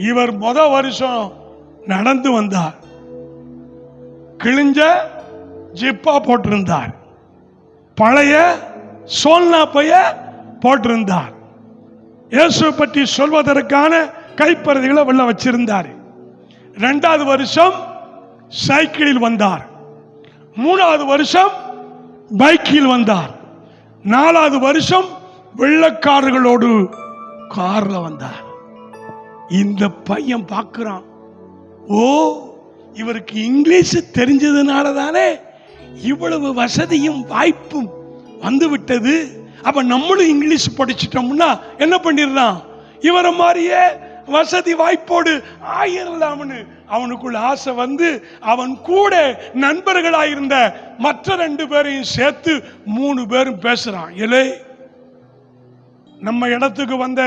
இவர் வருஷம் நடந்து வந்தார், கிழிஞ்ச ஜிப்பா போட்டிருந்தார், பழைய சோல்னா பைய போட்டிருந்தார், இயேசு பற்றி சொல்வதற்கான கைப்பறதிகளை வெள்ள வச்சிருந்தார். 2வது வருஷம் சைக்கிளில் வந்தார், 3வது வருஷம் பைக்கில் வந்தார், 4வது வருஷம் வெள்ளக்காரர்களோடு கார்ல வந்தார். இந்த பையன் பார்க்கிறான், ஓ இவருக்கு இங்கிலீஷ் தெரிஞ்சதுனால தானே இவ்வளவு வசதியும் வாய்ப்பும் வந்து விட்டது. அப்ப நம்மளும் இங்கிலீஷ் படிச்சிட்டோம்னா என்ன பண்ணிடலாம், இவரை மாதிரியே வசதி வாய்ப்போடு ஆயிரலாம்னு அவனுக்குள்ள ஆசை வந்து அவன் கூட நண்பர்களாயிருந்த மற்ற 2 பேரையும் சேர்த்து 3 பேரும் பேசுறான். இலே, நம்ம இடத்துக்கு வந்த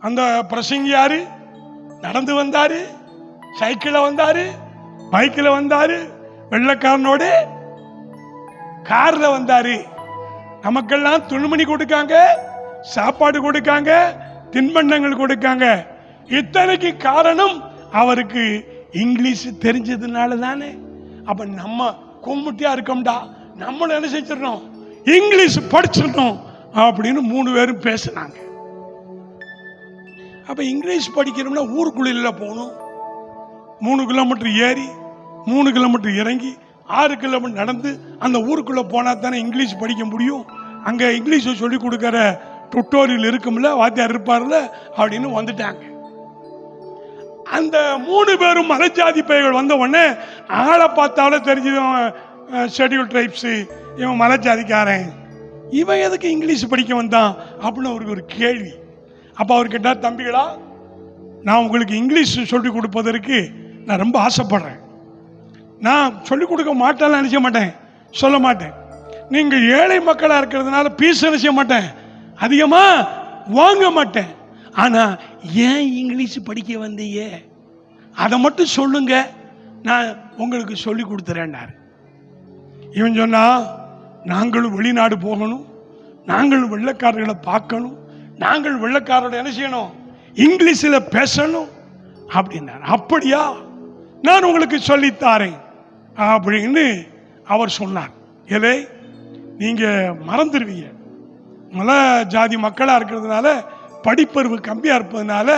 அந்த பிரசங்கி யாரு? நடந்து வந்தாரு, சைக்கிள்ல வந்தாரு, பைக்கில் வந்தாரு, வெள்ளக்காரனோட கார்ல வந்தாரு. நமக்கெல்லாம் துணிமணி கொடுக்காங்க, சாப்பாடு கொடுக்காங்க, தின்பண்டங்கள் கொடுக்காங்க. இத்தனைக்கு காரணம் அவருக்கு இங்கிலீஷ் தெரிஞ்சதுனால தானே. அப்ப நம்ம கும்பிட்டியா இருக்கோம்டா, நம்மளும் என்ன செஞ்சிடணும், இங்கிலீஷ் படிச்சிடணும் அப்படின்னு 3 பேரும் பேசினாங்க. அப்ப இங்கிலீஷ் படிக்கிறோம்னா ஊருக்குள்ள போகணும், 3 கிலோமீட்டர் ஏறி 3 கிலோமீட்டர் இறங்கி 6 கிலோமீட்டர் நடந்து அந்த ஊருக்குள்ள போனா தானே இங்கிலீஷ் படிக்க முடியும். அங்க இங்கிலீஷ் சொல்லி கொடுக்கிற டுட்டோரியல் இருக்கும்ல, வாத்தியார் இருப்பார்ல அப்படின்னு வந்துட்டாங்க. அந்த 3 பேரும் மலைஜாதி பையர்கள் வந்த உடனே ஆளை பார்த்தாலே தெரிஞ்சவன் ஷெட்யூல் ட்ரைப்ஸ், இவன் மலைஜாதிக்காரன், இவன் எதுக்கு இங்கிலீஷ் படிக்க வந்தான் அப்படின்னு அவருக்கு ஒரு கேள்வி. அப்ப அவர் கேட்டார், தம்பிகளா நான் உங்களுக்கு இங்கிலீஷ் சொல்லிக் கொடுப்பதற்கு நான் ரொம்ப ஆசைப்படுறேன். நான் சொல்லிக் கொடுக்க மாட்டேன்னு நினைச்ச மாட்டேன், சொல்ல மாட்டேன். நீங்கள் ஏழை மக்களாக இருக்கிறதுனால பீஸ் நினைச்ச மாட்டேன், அதிகமா வாங்க மாட்டேன். ஆனா ஏன் இங்கிலீஷ் படிக்க வந்தீங்க அதை மட்டும் சொல்லுங்க, நான் உங்களுக்கு சொல்லி கொடுத்துறேன்னாரு. இவன் சொன்னா, நாங்களும் வெளிநாடு போகணும், நாங்களும் வெள்ளைக்காரர்களை பார்க்கணும், நாங்கள் வெள்ளைக்காரரோட என்ன செய்யணும், இங்கிலீஷில் பேசணும் அப்படின்னார். அப்படியா, நான் உங்களுக்கு சொல்லித்தாரேன் அப்படின்னு அவர் சொன்னார். ஏலே, நீங்க மறந்துடுவீங்க, மல ஜாதி மக்களாக இருக்கிறதுனால, படிப்பறிவு கம்மியாக இருப்பதுனால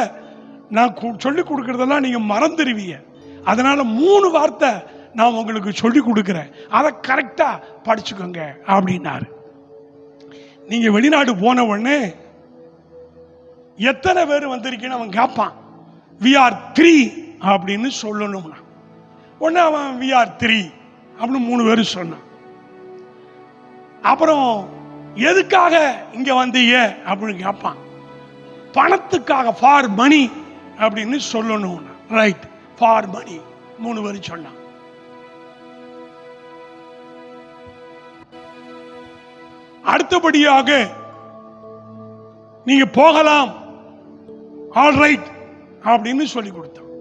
நான் சொல்லிக் கொடுக்கறதெல்லாம் நீங்க மறந்துடுவீங்க. அதனால 3 வார்த்தை நான் உங்களுக்கு சொல்லி கொடுக்குறேன், அதை கரெக்டா படிச்சுக்கோங்க அப்படின்னாரு. நீங்க வெளிநாடு போன உடனே எத்தனை பேர் வந்திருக்கீன்னு அவன் கேட்பான். we are 3 அப்படின்னு சொல்லணும்னா உடனே அவன் we are 3 அப்படின்னு 3 பேர் சொன்னான். அப்புறம் எதுக்காக இங்க வந்தீங்க அப்படின்னு கேட்பான். பணத்துக்காக, ஃபார் மணி அப்படின்னு சொல்லணும். ரைட், ஃபார் மணி 3 பேர் சொன்னான். அடுத்தபடியாக நீங்க போகலாம், ஆல் ரைட் அப்படின்னு சொல்லி கொடுத்தான்.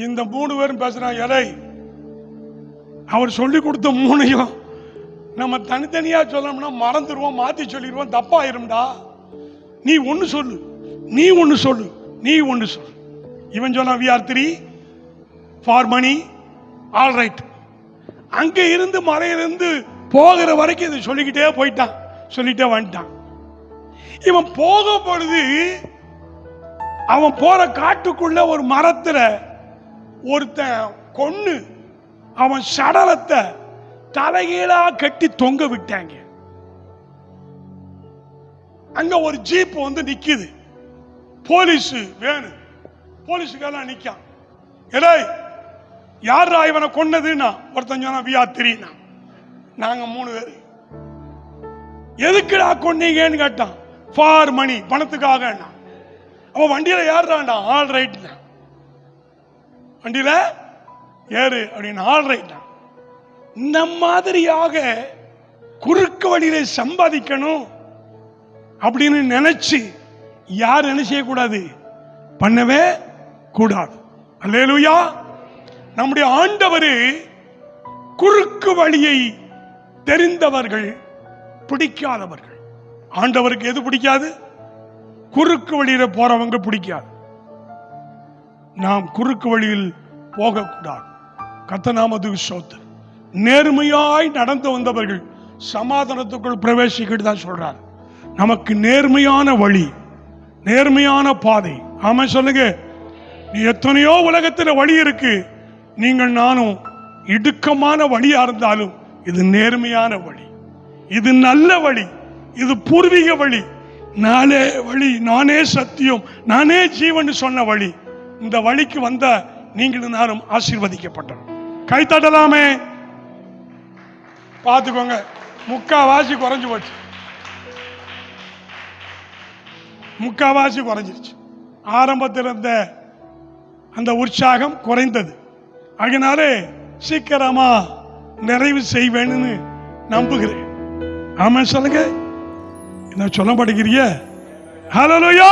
இந்த 3 பேரும் பேசுறான். எலை, அவர் சொல்லி கொடுத்த 3ஐயும் நம்ம தனித்தனியா சொல்லணும்னா மறந்துடுவோம், மாத்தி சொல்லிடுவோம், தப்பாயிரும்டா. நீ ஒன்னு சொல்லு, நீ ஒன்னு சொல்லு, நீ ஒன்னு சொல்லு. இவன் சொன்னா we are 3 ஃபார் மணி, ஆல் ரைட். அங்க இருந்து மலையிலிருந்து போகிற வரைக்கும் இதை சொல்லிக்கிட்டே போயிட்டான், சொல்லிட்டே வந்துட்டான். இவன் போக பொழுது அவன் போற காட்டுக்குள்ள ஒரு மரத்துல ஒருத்தன் கொன்னு அவன் சடலத்தை தலைகீழா கட்டி தொங்க விட்டாங்க. அங்க ஒரு ஜீப் வந்து நிக்குது, போலீஸ் வேணும், போலீஸுக்கெல்லாம் நிக்கான். ஏலே, யாரா இவனை கொன்னதுன்னா ஒருத்தன் சொன்னா we are 3. நாங்க 3 பேர். எதுக்குடா கொன்னீங்கன்னு கேட்டான். ஃபார் மணி, பணத்துக்காக. அவன் வண்டியில ஏறான்டா, ஆல் ரைட். வண்டியில ஏறு அப்படின்னு, ஆல் ரைட். இந்த மாதிரியாக குறுக்கு வழியில சம்பாதிக்கணும் அப்படின்னு நினைச்சு யார் என்ன செய்யக்கூடாது, பண்ணவே கூடாது. அல்லேலூயா. நம்முடைய ஆண்டவர் குறுக்கு வழியை தெரிந்தவர்கள் பிடிக்காதவர்கள். ஆண்டவருக்கு எது பிடிக்காது? குறுக்கு வழியில போறவங்க பிடிக்காது. நாம் குறுக்கு வழியில் போகக்கூடாது. கர்த்தர் நாமத்துக்கு ஸ்தோத்திரம். நேர்மையாய் நடந்து வந்தவர்கள் சமாதானத்துக்குள் பிரவேசிக்கிட்டு தான் சொல்றார். நமக்கு நேர்மையான வழி, நேர்மையான பாதை. ஆமா சொல்லுங்க. நீ எத்தனையோ உலகத்தில் வழி இருக்கு, நீங்கள் நானும் இடுக்கமான வழியா இருந்தாலும் இது நேர்மையான வழி, இது நல்ல வழி, இது பூர்வீக வழி, நானே வழி, நானே சத்தியம், நானே ஜீவன் சொன்ன வழி. இந்த வழிக்கு வந்த நீங்களும் நானும் ஆசீர்வதிக்கப்பட்டோம். கை தட்டலாமே. பார்த்துக்கோங்க, முக்காவாசி குறைஞ்சு போச்சு, முக்காவாசி குறைஞ்சிருச்சு. ஆரம்பத்தில் இருந்த அந்த உற்சாகம் குறைந்தது. அதனாலே சீக்கிரமா நிறைவு செய்வேன்னு நம்புகிறேன். ஆமா சொல்லுங்க. என்ன சொல்ல மாட்டேங்கிறிய? ஹல்லேலூயா.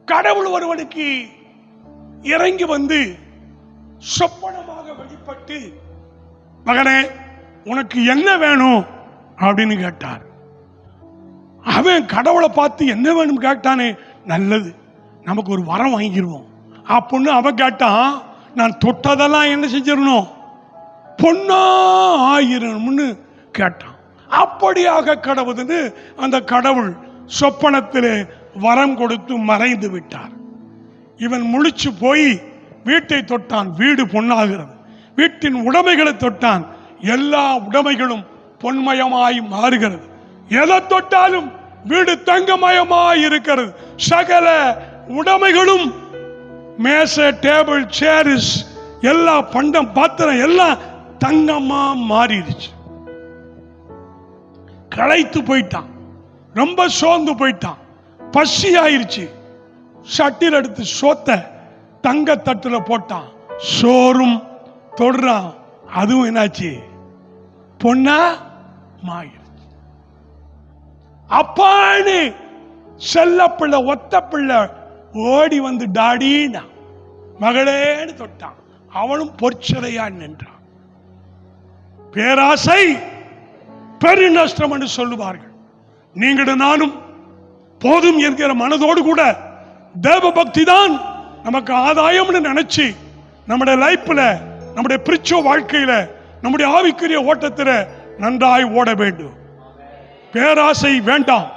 கடவுள் ஒருவனுக்கு இறங்கி வந்து சொப்பனமாக வெளிப்பட்டு, மகனே உனக்கு என்ன வேணும் அப்படின்னு கேட்டார். அவன் கடவுளை பார்த்து என்ன வேணும் கேட்டானே, நல்லது, நமக்கு ஒரு வரம் வாங்கிடுவோம் அப்படின்னு அவன் கேட்டான். நான் தொட்டதெல்லாம் என்ன செஞ்சிடணும், பொன்னா ஆயிரம்னு கேட்டான். அப்படியாக கடவுள்னு அந்த கடவுள் சொப்பனத்திலே வரம் கொடுத்து மறைந்து விட்டார். இவன் முழிச்சு போய் வீட்டை தொட்டான், வீடு பொன்னாகிறது. வீட்டின் உடைமைகளை தொட்டான், எல்லா உடைமைகளும் பொன்மயமாய் மாறுகிறது. எதை தொட்டாலும் வீடு தங்கமயமாய் இருக்கிறது. சகல உடைமைகளும், மேசை, டேபிள், சேர்ஸ், எல்லா பண்டம் பாத்திரம் எல்லாம் தங்கமா மாறிடுச்சு. களைத்து போயிட்டான், ரொம்ப சோர்ந்து போயிட்டான், பசி ஆயிருச்சு. சட்டில் எடுத்து சோத்த தங்க தட்டுல போட்டான், சோறும் தொடுறான், அதுவும் என்னாச்சு, பொன்னா மாறிடுச்சு. அப்பான்னு செல்ல பிள்ளை, ஒத்த பிள்ளை ஓடி வந்து டாடினா மகளேன்னு தொட்டான். அவனும் பொற்சதையா நின்றான். பேராசை பெருநஷ்டம் என்று சொல்லுவார்கள். நீங்களும் நானும் போதும் என்கிற மனதோடு கூட தேவ பக்தி தான் நமக்கு ஆதாயம்னு நினைச்சு நம்முடைய லைஃப்ல, நம்முடைய பிரிச்சோ வாழ்க்கையில, நம்முடைய ஆவிக்குரிய ஓட்டத்தில் நன்றாய் ஓட வேண்டும். பேராசை வேண்டாம்.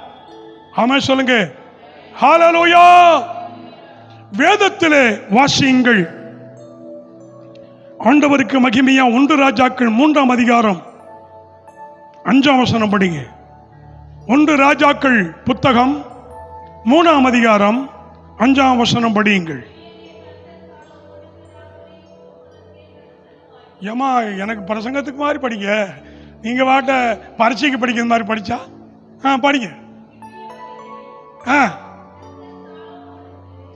ஆமென் சொல்லுங்க. ஹல்லேலூயா. வேதத்திலே வாசியுங்கள். ஆண்டவருக்கு மகிமையா 1 ராஜாக்கள் 3ஆம் அதிகாரம் 5ஆம் வசனம் படிங்க. 1 ராஜாக்கள் புத்தகம் 3ஆம் அதிகாரம் 5ஆம் வசனம் படியுங்கள். ஏமா எனக்கு பிரசங்கத்துக்கு மாதிரி படிங்க, நீங்க வாட்ட பரீட்சைக்கு படிக்கிற மாதிரி படிச்சா படிங்க.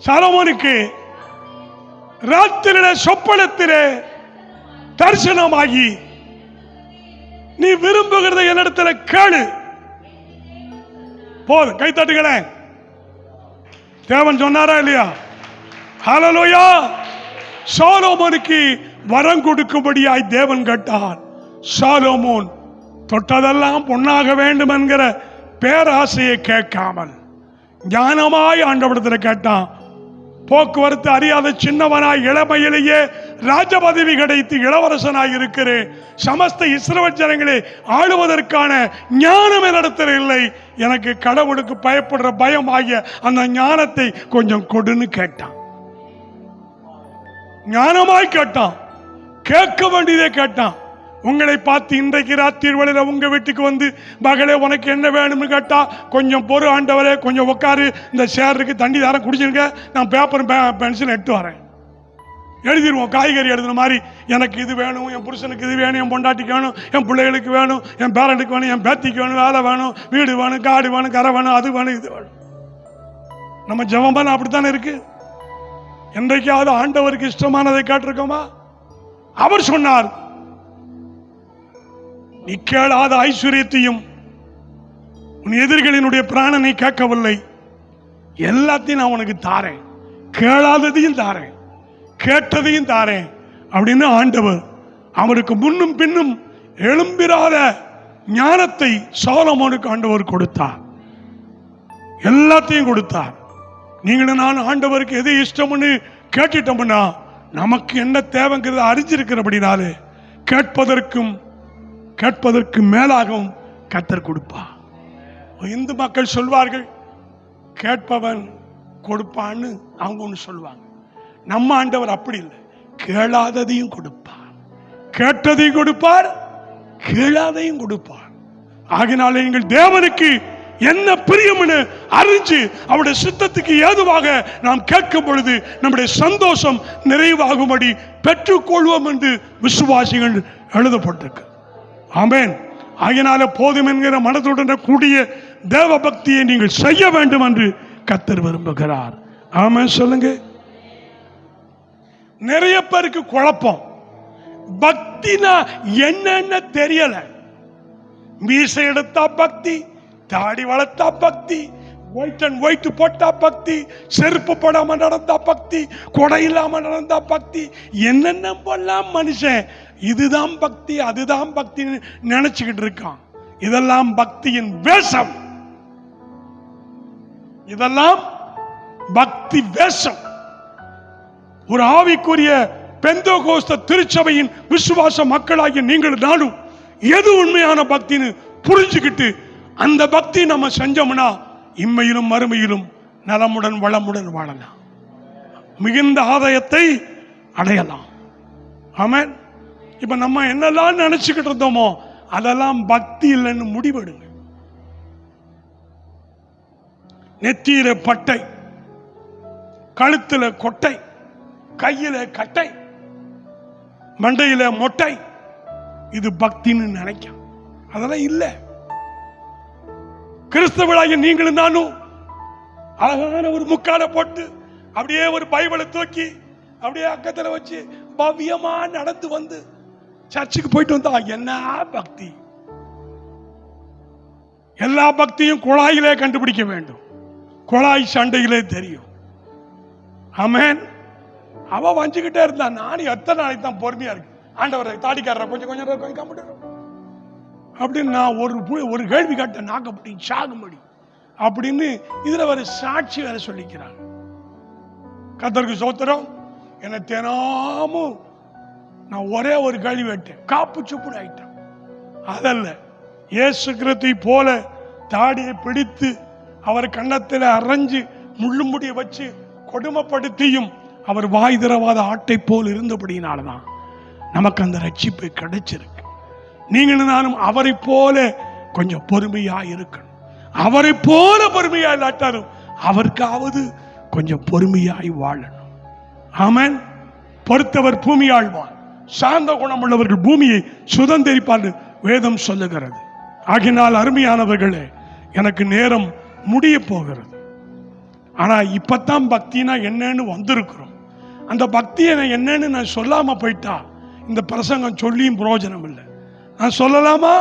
சாலமோனுக்கு ராத்திரியில சொப்பனத்திலே தரிசனமாகி, நீ விரும்புகிறத என்னிடத்துல கேளு. போதும், கை தட்டுங்களேன். தேவன் சொன்னாரா இல்லையா? ஹல்லேலூயா. சாலமோனுக்கு வரம் கொடுக்கும்படியாய் தேவன் கேட்டார். சாலமோன் தொட்டதெல்லாம் பொன்னாக வேண்டும் என்கிற பேராசையை கேட்காமல் ஞானமாய் ஆண்டவரிடத்தில் கேட்டான். போக்குவரத்து அறியாத சின்னவனாய் இளமையிலேயே ராஜ பதவி கிடைத்து இளவரசனாய் இருக்கிறேன், சமஸ்த இஸ்ரவேல் ஜனங்களை ஆளுவதற்கான ஞானம் என்னிடத்தில் இல்லை, எனக்கு கடவுளுக்கு பயப்படுற பயம் ஆகிய அந்த ஞானத்தை கொஞ்சம் கொடுன்னு கேட்டான். ஞானமாய் கேட்டான். கேட்க வேண்டியதே கேட்டான். உங்களை பார்த்து இன்றைக்கு ராத்திரி வேளையில உங்க வீட்டுக்கு வந்து, மகளே உனக்கு என்ன வேணும்னு கேட்டா, கொஞ்சம் பொறு ஆண்டவரே, கொஞ்சம் உட்காரு, இந்த சேருக்கு தண்ணி தாரம் குடிச்சிருங்க, நான் பேப்பர் பென்சில் எடுத்து வரேன், எழுதிடுவோம். காய்கறி எழுதுன மாதிரி, எனக்கு இது வேணும், என் புருஷனுக்கு இது வேணும், என் பொண்டாட்டிக்கு வேணும், என் பிள்ளைகளுக்கு வேணும், என் பேரண்ட்டுக்கு வேணும், என் பேத்திக்கு வேணும், வேலை வேணும், வீடு வேணும், காடு வேணும், கரை வேணும், அது வேணும், இது வேணும். நம்ம ஜெபம் பண்ண அப்படித்தானே இருக்கு. என்றைக்காவது ஆண்டவருக்கு இஷ்டமானதை கேட்டிருக்கோமா? அவர் சொன்னார், நீ கேளாத ஐஸ்வர்யத்தையும் உன் எதிரிகளினுடைய பிராணனை கேட்கவில்லை, எல்லாத்தையும் நான் உனக்கு தாரேன், கேளாததையும் தாரேன், கேட்டதையும் தாரேன் அப்படின்னு ஆண்டவர் அவருக்கு முன்னும் பின்னும் எழும்பிராத ஞானத்தை சாலமோனுக்கு ஆண்டவர் கொடுத்தார். எல்லாத்தையும் கொடுத்தார். நீங்களும் நான் ஆண்டவருக்கு எது இஷ்டம்னு கேட்டுட்டோம்னா, நமக்கு என்ன தேவைங்கிறத அறிஞ்சிருக்கிறபடினாலே கேட்பதற்கு மேலாகவும் கர்த்தர் கொடுப்பார். இந்து மக்கள் சொல்வார்கள், கேட்பவன் கொடுப்பான்னு அவங்க ஒன்று சொல்லுவாங்க. நம்ம ஆண்டவர் அப்படி இல்லை, கேளாததையும் கொடுப்பார், கேட்டதையும் கொடுப்பார், கேளாதையும் கொடுப்பார். ஆகினாலே நீங்கள் தேவனுக்கு என்ன பிரியம்னு அறிஞ்சு அவருடைய சித்தத்துக்கு ஏதுவாக நாம் கேட்கும் பொழுது நம்முடைய சந்தோஷம் நிறைவாகும்படி பெற்றுக்கொள்வோம் என்று விசுவாசிகள் எழுதப்பட்டிருக்கு. ஆமென். ஆகினால போதும் என்கிற மனதுடன் கூடிய தேவ பக்தியை நீங்கள் செய்ய வேண்டும் என்று கர்த்தர் விரும்புகிறார். ஆமென் சொல்லுங்க. நிறைய பேருக்கு குழப்பம், பக்தினா என்னன்னு தெரியல. மீசை எடுத்தா பக்தி, தாடி வளர்த்தா பக்தி, ஒயிட் அண்ட் ஒயிட் போட்டா பக்தி, செருப்பு போடாம நடந்தா பக்தி, கொடை இல்லாம நடந்தா பக்தி, என்னென்ன பண்ணலாம் மனுஷன். இதுதான் பக்தி, அதுதான் பக்தி நினைச்சுக்கிட்டு இருக்கான். இதெல்லாம் பக்தியின் வேஷம், இதெல்லாம் பக்தி வேஷம். ஒரு ஆவிக்குரிய பெந்தோகோஸ்த திருச்சபையின் விசுவாச மக்களாகிய நீங்கள் நானும் எது உண்மையான பக்தின்னு புரிஞ்சுக்கிட்டு அந்த பக்தி நம்ம செஞ்சோம்னா இம்மையிலும் மறுமையிலும் நலமுடன் வளமுடன் வாழலாம், மிகுந்த ஆதாயத்தை அடையலாம். ஆமென். இப்ப நம்ம என்னெல்லாம் நினைச்சுக்கிட்டு இருந்தோமோ அதெல்லாம் பக்தி இல்லைன்னு முடிவெடுங்க. நெத்தியில பட்டை, கழுத்துல கொட்டை, கையில கட்டை, மண்டையில மொட்டை, இது பக்தின்னு நினைக்க, அதெல்லாம் இல்லை. கிறிஸ்தவர்களாகிய நீங்களும் நானும் அழகான ஒரு முக்காட போட்டு அப்படியே ஒரு பைபிளை தூக்கி அப்படியே அக்கத்துல வச்சு பவ்யமா நடந்து வந்து சர்ச்சுக்கு போயிட்டு வந்தா என்ன பக்தி? எல்லா பக்தியும் குழாயிலே கண்டுபிடிக்க வேண்டும், குழாய் சண்டையிலே தெரியும். ஆமென். அவ வஞ்சுக்கிட்டே இருந்தா. நானும் எத்தனை நாளைக்கு தான் பொறுமையா இருக்கு, ஆண்டவரை தாடிக்காரரை கொஞ்சம் கொஞ்சம் கம்பிட்டு அப்படின்னு நான் ஒரு கேள்வி கேட்ட நாக்கப்படி சாகும்படி அப்படின்னு இதுல ஒரு சாட்சி வேற சொல்லிக்கிறாங்க. கர்த்தருக்கு ஸ்தோத்திரம். என்ன தினமும் நான் ஒரே ஒரு கேள்வி கேட்டேன், காப்பு சுப்புடு ஆயிட்டேன். அதல்ல, இயேசு கிறிஸ்துவை போல தாடியை பிடித்து அவர் கன்னத்தில் அரைஞ்சு முள்ளுமுடியை வச்சு கொடுமைப்படுத்தியும் அவர் வாய் திறவாத ஆட்டை போல் இருந்தபடியினால்தான் நமக்கு அந்த ரட்சிப்பு கிடைச்சிருக்கு. நீங்களும் நானும் அவரை போல கொஞ்சம் பொறுமையா இருக்கணும். அவரை போல பொறுமையா இல்லாட்டாலும் அவருக்காவது கொஞ்சம் பொறுமையாய் வாழணும். ஆமென். பொறுத்தவர் பூமி ஆழ்வார், சாந்த குணமுள்ளவர்கள் பூமியை சுதந்திரிப்பார்கள் வேதம் சொல்லுகிறது. ஆகினால் அருமையானவர்களே, எனக்கு நேரம் முடிய போகிறது. ஆனா இப்பதான் பக்தினா என்னன்னு வந்திருக்கிறோம். அந்த பக்தியை என்னன்னு நான் சொல்லாம போயிட்டா இந்த பிரசங்கம் சொல்லியும் பிரயோஜனம் இல்லை. நான் சொல்லலாமா?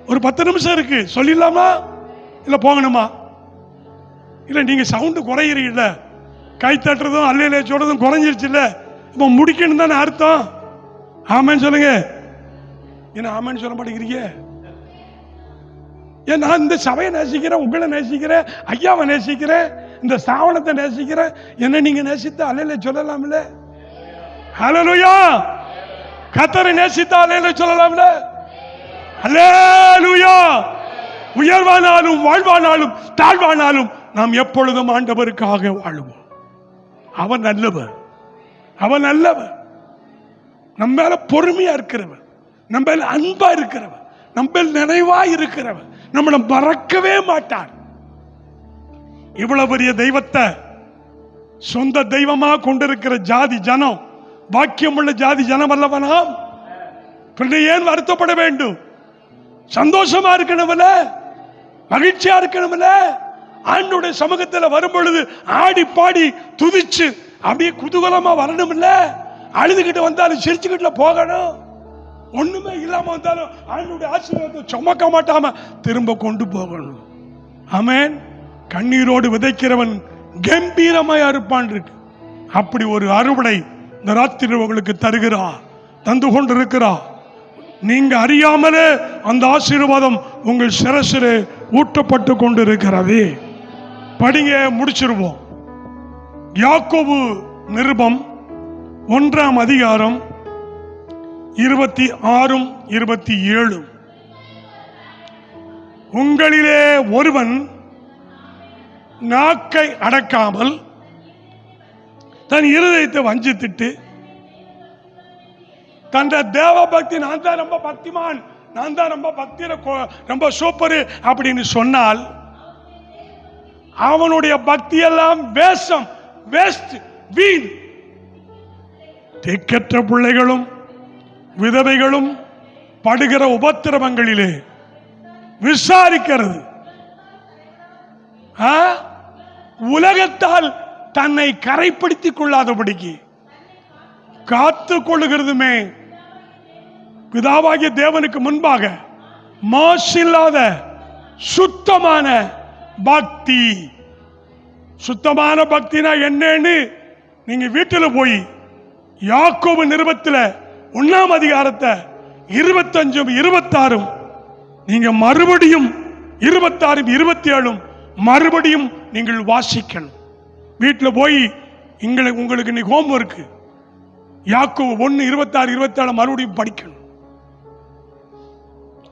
ஒரு 10 நிமிஷம் இருக்கு, சொல்லிடலாமா இல்ல போகணுமா? இல்ல நீங்க சவுண்டு குறையிறீங்கல்ல, கை தட்டுறதும் அல்லையில சொல்றதும் குறைஞ்சிருச்சு இல்ல, இப்ப முடிக்கணும் தானே அர்த்தம். ஆமேன்னு சொல்லுங்க. என்ன ஆமேன்னு சொல்ல மாட்டேங்கிறீங்க? ஏன் நான் இந்த சபையை நேசிக்கிறேன், உங்களை நேசிக்கிறேன், ஐயாவை நேசிக்கிறேன், இந்த ஸ்தாபனத்தை நேசிக்கிறேன். என்ன நீங்க நேசித்த அல்லையில சொல்லலாம்ல? ஹல்லேலூயா. கர்த்தரை நேசித்த அல்லையில சொல்லலாம்ல? ஹல்லேலூயா. உயர்வானாலும் வாழ்வானாலும் தாழ்வானாலும் நாம் எப்பொழுதும் ஆண்டவருக்காக வாழுவோம். அவன் நல்லவர், அவன் நல்லவர். நம்ம மேல பொறுமையா இருக்கிறவன், நம்ம மேல அன்பா இருக்கிறவன், நம்ம மேல நிறைவா இருக்கிறவன், நம்மளை மறக்கவே மாட்டார். இவ்வளவு பெரிய தெய்வத்தை சொந்த தெய்வமா கொண்டிருக்கிற ஜாதி ஜனம், பாக்கியமுள்ள ஜாதி ஜனம் அல்லவனாம். பிள்ளை ஏன் வருத்தப்பட வேண்டும்? சந்தோஷமா இருக்கணும்ல, மகிழ்ச்சியா இருக்கணும்ல. ஆண்டோட சமூகத்தில் வரும் பொழுது ஆடி பாடி துதிச்சு அப்படியே குதூகலமா வரணும் இல்ல. அழுதுகிட்டு வந்தாலும் சிரிச்சுக்கிட்டு போகணும். ஒண்ணுமே இல்லாம வந்தாலும் ஆண்டோட ஆசீர்வாதத்தை சுமக்க மாட்டாம திரும்ப கொண்டு போகணும். ஆமென். கண்ணீரோடு விதைக்கிறவன் கம்பீரமாய் அறுப்பான் இருக்கு. அப்படி ஒரு அறுவடை இந்த ராத்திரி உங்களுக்கு தருகிறா, தந்து கொண்டிருக்கிறா. நீங்க அறியாமலே அந்த ஆசீர்வாதம் உங்கள் சிரசிலே ஊட்டப்பட்டு கொண்டிருக்கிறது. படிங்க, முடிச்சிருவோம். யாக்கோபு நிருபம் 1ஆம் அதிகாரம் 26, 27. உங்களிலே ஒருவன் நாக்கை அடக்காமல் தன் இருதயத்தை வஞ்சித்துட்டு தன் தேவ பக்தி, நான் தான் ரொம்ப பக்திமான், நான் தான் ரொம்ப பக்தியில ரொம்ப சூப்பர் அப்படின்னு சொன்னால் அவனுடைய பக்தி எல்லாம் வேஷம், வேஸ்ட், வீண். திக்கற்ற பிள்ளைகளும் விதவைகளும் படுகிற உபத்திரவங்களிலே விசாரிக்கிறது. உலகத்தால் தன்னை கரைப்படுத்திக் கொள்ளாதபடிக்கு காத்து கொள்ளுகிறதுமே பிதாவாகிய தேவனுக்கு முன்பாக மாசில்லாத சுத்தமான பக்தி. சுத்தமான பக்தினா என்னன்னு நீங்க வீட்டில் போய் யாக்கோபு நிருபத்தில் 1ஆம் அதிகாரத்தை 25, 26 நீங்க மறுபடியும் 26, 27 மறுபடியும் நீங்கள் வாசிக்கணும். வீட்டில் போய் உங்களுக்கு இன்னைக்கு ஹோம்வொர்க் யாக்கோபு 1, 26, 27 மறுபடியும் படிக்கணும்.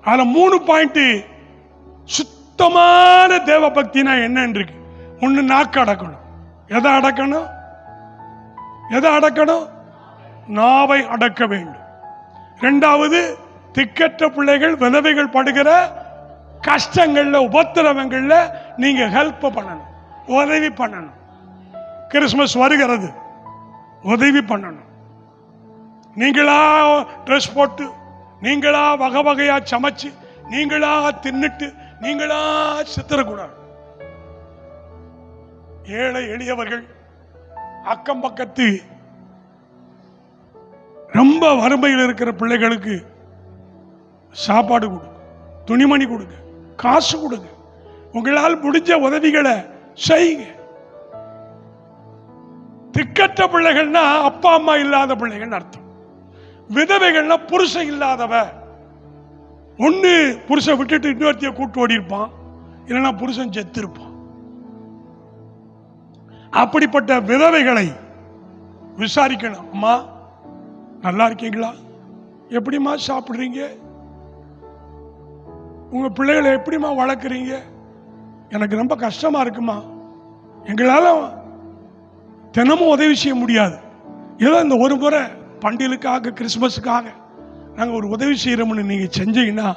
அதுல 3 பாயிண்ட் சுத்தமான தேவ பக்தினா என்னன்னு இருக்கு. ஒண்ணு, நாக்கு அடக்கணும். எதை அடக்கணும்? எதை அடக்கணும்? நாவை அடக்க வேண்டும். 2வது, திக்கற்ற பிள்ளைகள் விதவைகள் படுகிற கஷ்டங்கள்ல உபத்திரவங்கள்ல நீங்க ஹெல்ப் பண்ணணும், உதவி பண்ணணும். கிறிஸ்துமஸ் வருகிறது, உதவி பண்ணணும். நீங்களா ட்ரெஸ் போட்டு, நீங்களா வகை வகையா சமைச்சு, நீங்களா தின்னுட்டு, நீங்களா சித்திரக்கூடாது. ஏழை எளியவர்கள், அக்கம் பக்கத்து ரொம்ப வறுமையில் இருக்கிற பிள்ளைகளுக்கு சாப்பாடு கொடுங்க, துணிமணி கொடுங்க, காசு கொடுங்க. உங்களால் முடிஞ்ச உதவிகளை செய்யுங்க. திக்கற்ற பிள்ளைகள்னா அப்பா அம்மா இல்லாத பிள்ளைகள் அர்த்தம். விதவைகள்னா புருஷன் இல்லாதவ. ஒண்ணு புருஷன் விட்டுட்டு இன்னொருத்தைய கூட்டு ஓடி இருப்பான், இல்லைன்னா புருஷன் செத்து இருப்பான். அப்படிப்பட்ட விதவைகளை விசாரிக்கணும். அம்மா நல்லா இருக்கீங்களா, எப்படிமா சாப்பிடுறீங்க, உங்க பிள்ளைகளை எப்படிமா வளர்க்குறீங்க, எனக்கு ரொம்ப கஷ்டமா இருக்குமா, எங்களால தினமும் உதவி செய்ய முடியாது, ஏதோ இந்த ஒரு முறை பண்டிகைக்காக கிறிஸ்துமஸுக்காக நாங்க ஒரு உதவி செய்யறோம்னு நீங்க செஞ்சீங்கன்னா,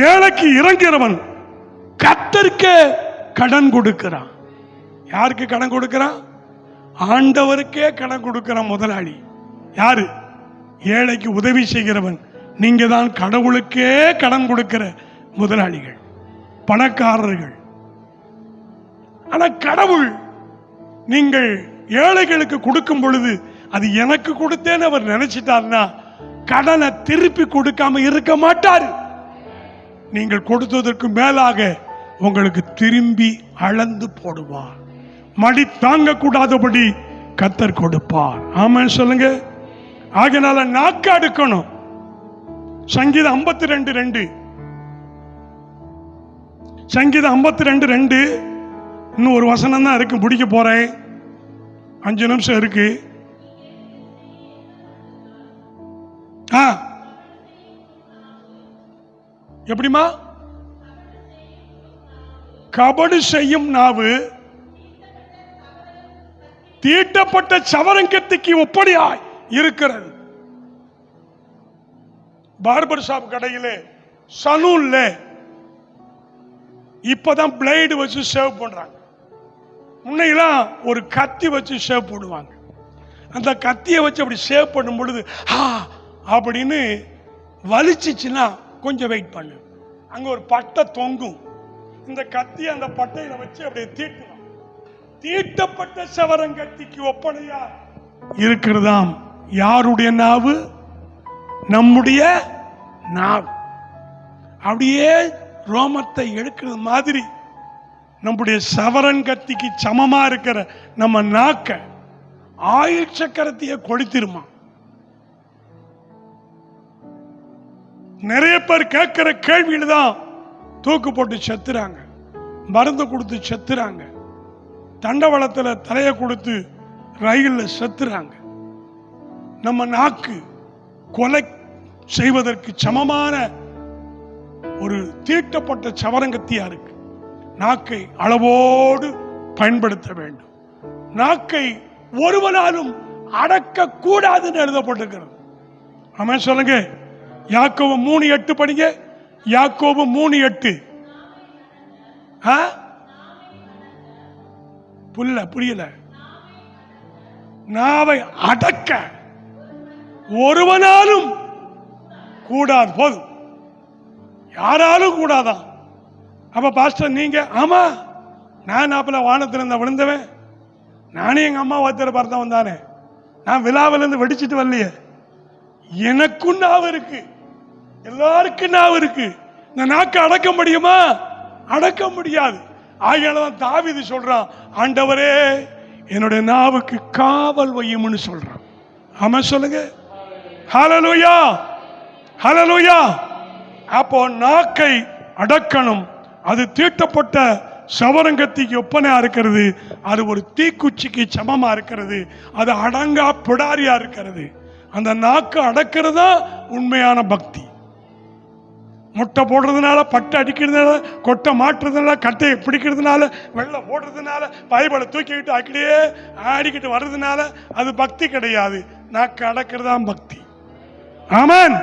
ஏழைக்கு இறங்கிறவன் கர்த்தருக்கே கடன் கொடுக்கிறான். யாருக்கு கடன் கொடுக்கிறான்? ஆண்டவருக்கே கடன் கொடுக்கிறான் முதலாளி. யாரு? ஏழைக்கு உதவி செய்கிறவன். நீங்க தான் கடவுளுக்கே கடன் கொடுக்கிற முதலாளிகள், பணக்காரர்கள். ஆனா கடவுள் நீங்கள் ஏழைகளுக்கு கொடுக்கும் பொழுது அது எனக்கு கொடுத்தேன்னு அவர் நினைச்சிட்டார்னா கடனை திருப்பி கொடுக்காம இருக்க மாட்டார். நீங்கள் கொடுத்ததற்கு மேலாக உங்களுக்கு திரும்பி அளந்து போடுவார். மடி தாங்க கூடாதபடி கர்த்தர் கொடுப்பார். ஆமென் சொல்லுங்க. ஆகையால நாக்கு அடுக்கணும். சங்கீதம் 52:2 சங்கீதம் 52:2 இன்னும் ஒரு வசனம் தான் இருக்கு, முடிக்க போறேன், 5 நிமிஷம் இருக்கு. எப்படிமா? கபடு செய்யும் நாவு தீட்டப்பட்ட சவரங்கத்திற்கு ஒப்படையாய் இருக்கிறது. பார்பர் ஷாப் கடையிலே சலூன்ல இப்பதான் பிளேடு வச்சு ஷேவ் பண்றாங்க. முன்னையெல்லாம் ஒரு கத்தி வச்சு ஷேவ் போடுவாங்க. அந்த கத்தியை வச்சு அப்படி ஷேவ் பண்ணும் பொழுது அப்படின்னு வலிச்சிச்சுன்னா கொஞ்சம் வெயிட் பண்ணு, அங்க ஒரு பட்டை தொங்கும். இந்த கத்தியை அந்த பட்டையில வச்சு அப்படியே தீட்டலாம். தீட்டப்பட்ட சவரங்கத்திக்கு ஒப்பனையா இருக்கிறதாம் யாருடைய நாவு? நம்முடைய நாவு. அப்படியே ரோமத்தை எடுக்கிறது மாதிரி நம்முடைய சவரன் கத்திக்கு சமமா இருக்கிற நம்ம நாக்க ஆயுள் சக்கரத்தையே கொளுத்திருமா. நிறைய பேர் கேட்கிற கேள்வியில தான் தூக்கு போட்டு செத்துறாங்க, மருந்து கொடுத்து செத்துறாங்க, தண்டவாளத்தில் தலையை கொடுத்து ரயிலில் செத்துறாங்க. நம்ம நாக்கு கொலை செய்வதற்கு சமமான ஒரு தீட்டப்பட்ட சவரங்கத்தியா இருக்கு. நாக்கை அளவோடு பயன்படுத்த வேண்டும். நாக்கை ஒருவனாலும் அடக்க கூடாதுன்னு எழுதப்பட்டிருக்கிறது. ஆமென் சொல்லுங்க. யாக்கோபு 3:8 படிங்க. யாக்கோபு 3:8. புரியல. நாவை அடக்க ஒருவனாலும் கூடாது. போதும், யாராலும் கூடாதான். அப்ப பாஸ்டர் நீங்க, ஆமா நான் அப்பல வானத்துல இருந்த விழுந்தவன், நானே எங்க அம்மா வாத்திர பார்த்தவன் தானே, நான் விழாவில இருந்து வெடிச்சிட்டு வரலையே. எனக்கும் நாவு இருக்கு, எல்லாருக்கும் நாவு இருக்கு. இந்த நாக்கு அடக்க முடியுமா? அடக்க முடியாது. ஆகையாலதான் தாவீது சொல்றான், ஆண்டவரே என்னுடைய நாவுக்கு காவல் வையும்னு சொல்றான். ஆமென் சொல்லுங்க. ஹல்லேலூயா, ஹல்லேலூயா. அப்போ நாக்கை அடக்கணும். அது தீட்டப்பட்ட சவரங்கத்திக்கு ஒப்பனையா இருக்கிறது. அது ஒரு தீக்குச்சிக்கு சமமா இருக்கிறது. அது அடங்கா பிடாரியா இருக்கிறது. அந்த நாக்கு அடக்கிறதா உண்மையான பக்தி. முட்டை போடுறதுனால, பட்டை அடிக்கிறதுனால, கொட்டை மாட்டுறதுனால, கட்டையை பிடிக்கிறதுனால, வெள்ளம் போடுறதுனால, பைபிளை தூக்கிக்கிட்டு அக்கடியே ஆடிக்கிட்டு வர்றதுனால அது பக்தி கிடையாது. நாக்கு அடக்கிறதா பக்தி. ஆமென்.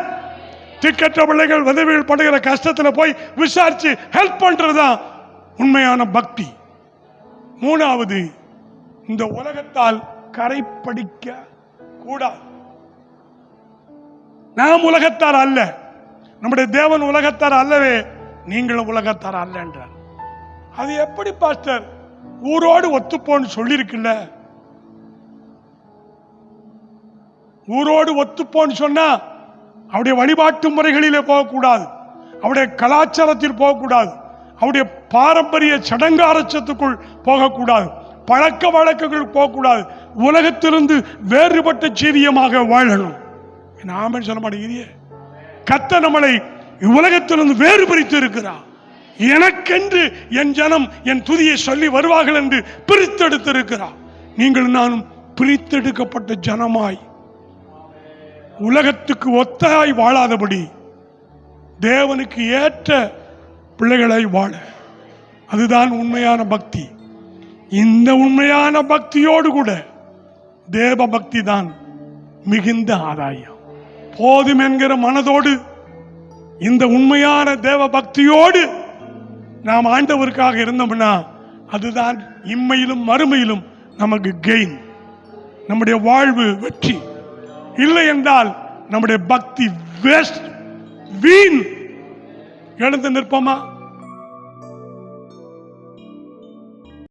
திக்கற்ற பிள்ளைகள் விதவைகள் படுகிற கஷ்டத்துல போய் விசாரிச்சு ஹெல்ப் பண்றதுதான் உண்மையான பக்தி. 3வது, இந்த உலகத்தால் கரைப்படிக்க கூடாது. நாம் உலகத்தார் அல்ல, நம்முடைய தேவன் உலகத்தார் அல்லவே, நீங்களும் உலகத்தார் அல்ல என்றார். அது எப்படி பாஸ்டர்? ஊரோடு ஒத்துப்போன்னு சொல்லியிருக்குல்ல. ஊரோடு ஒத்துப்போன்னு சொன்னா அவருடைய வழிபாட்டு முறைகளிலே போகக்கூடாது, அவருடைய கலாச்சாரத்தில் போகக்கூடாது, அவருடைய பாரம்பரிய சடங்காரச்சத்துக்குள் போகக்கூடாது. பழக்க வழக்கங்கள் போகக்கூடாது. உலகத்திலிருந்து வேறுபட்ட ஜீவியமாக வாழணும். நாம சொல்ல மாட்டேங்கிறியே. கர்த்தர் நம்மளை உலகத்திலிருந்து வேறு பிரித்து இருக்கிறார். எனக்கென்று என் ஜனம் என் துதியை சொல்லி வருவார்கள் என்று பிரித்தெடுத்திருக்கிறார். நீங்கள் நானும் பிரித்தெடுக்கப்பட்ட ஜனமாய் உலகத்துக்கு ஒத்தாய் வாழாதபடி தேவனுக்கு ஏற்ற பிள்ளைகளை வாழ, அதுதான் உண்மையான பக்தி. இந்த உண்மையான பக்தியோடு கூட தேவ பக்தி தான் மிகுந்த ஆதாயம். போதும் என்கிற மனதோடு இந்த உண்மையான தேவ பக்தியோடு நாம் ஆண்டவருக்காக இருந்தோம்னா அதுதான் இம்மையிலும் மறுமையிலும் நமக்கு கெயின், நம்முடைய வாழ்வு வெற்றி. இல்லை என்றால் நம்முடைய பக்தி வேஸ்ட், வீண். எழுந்து நிற்போமா?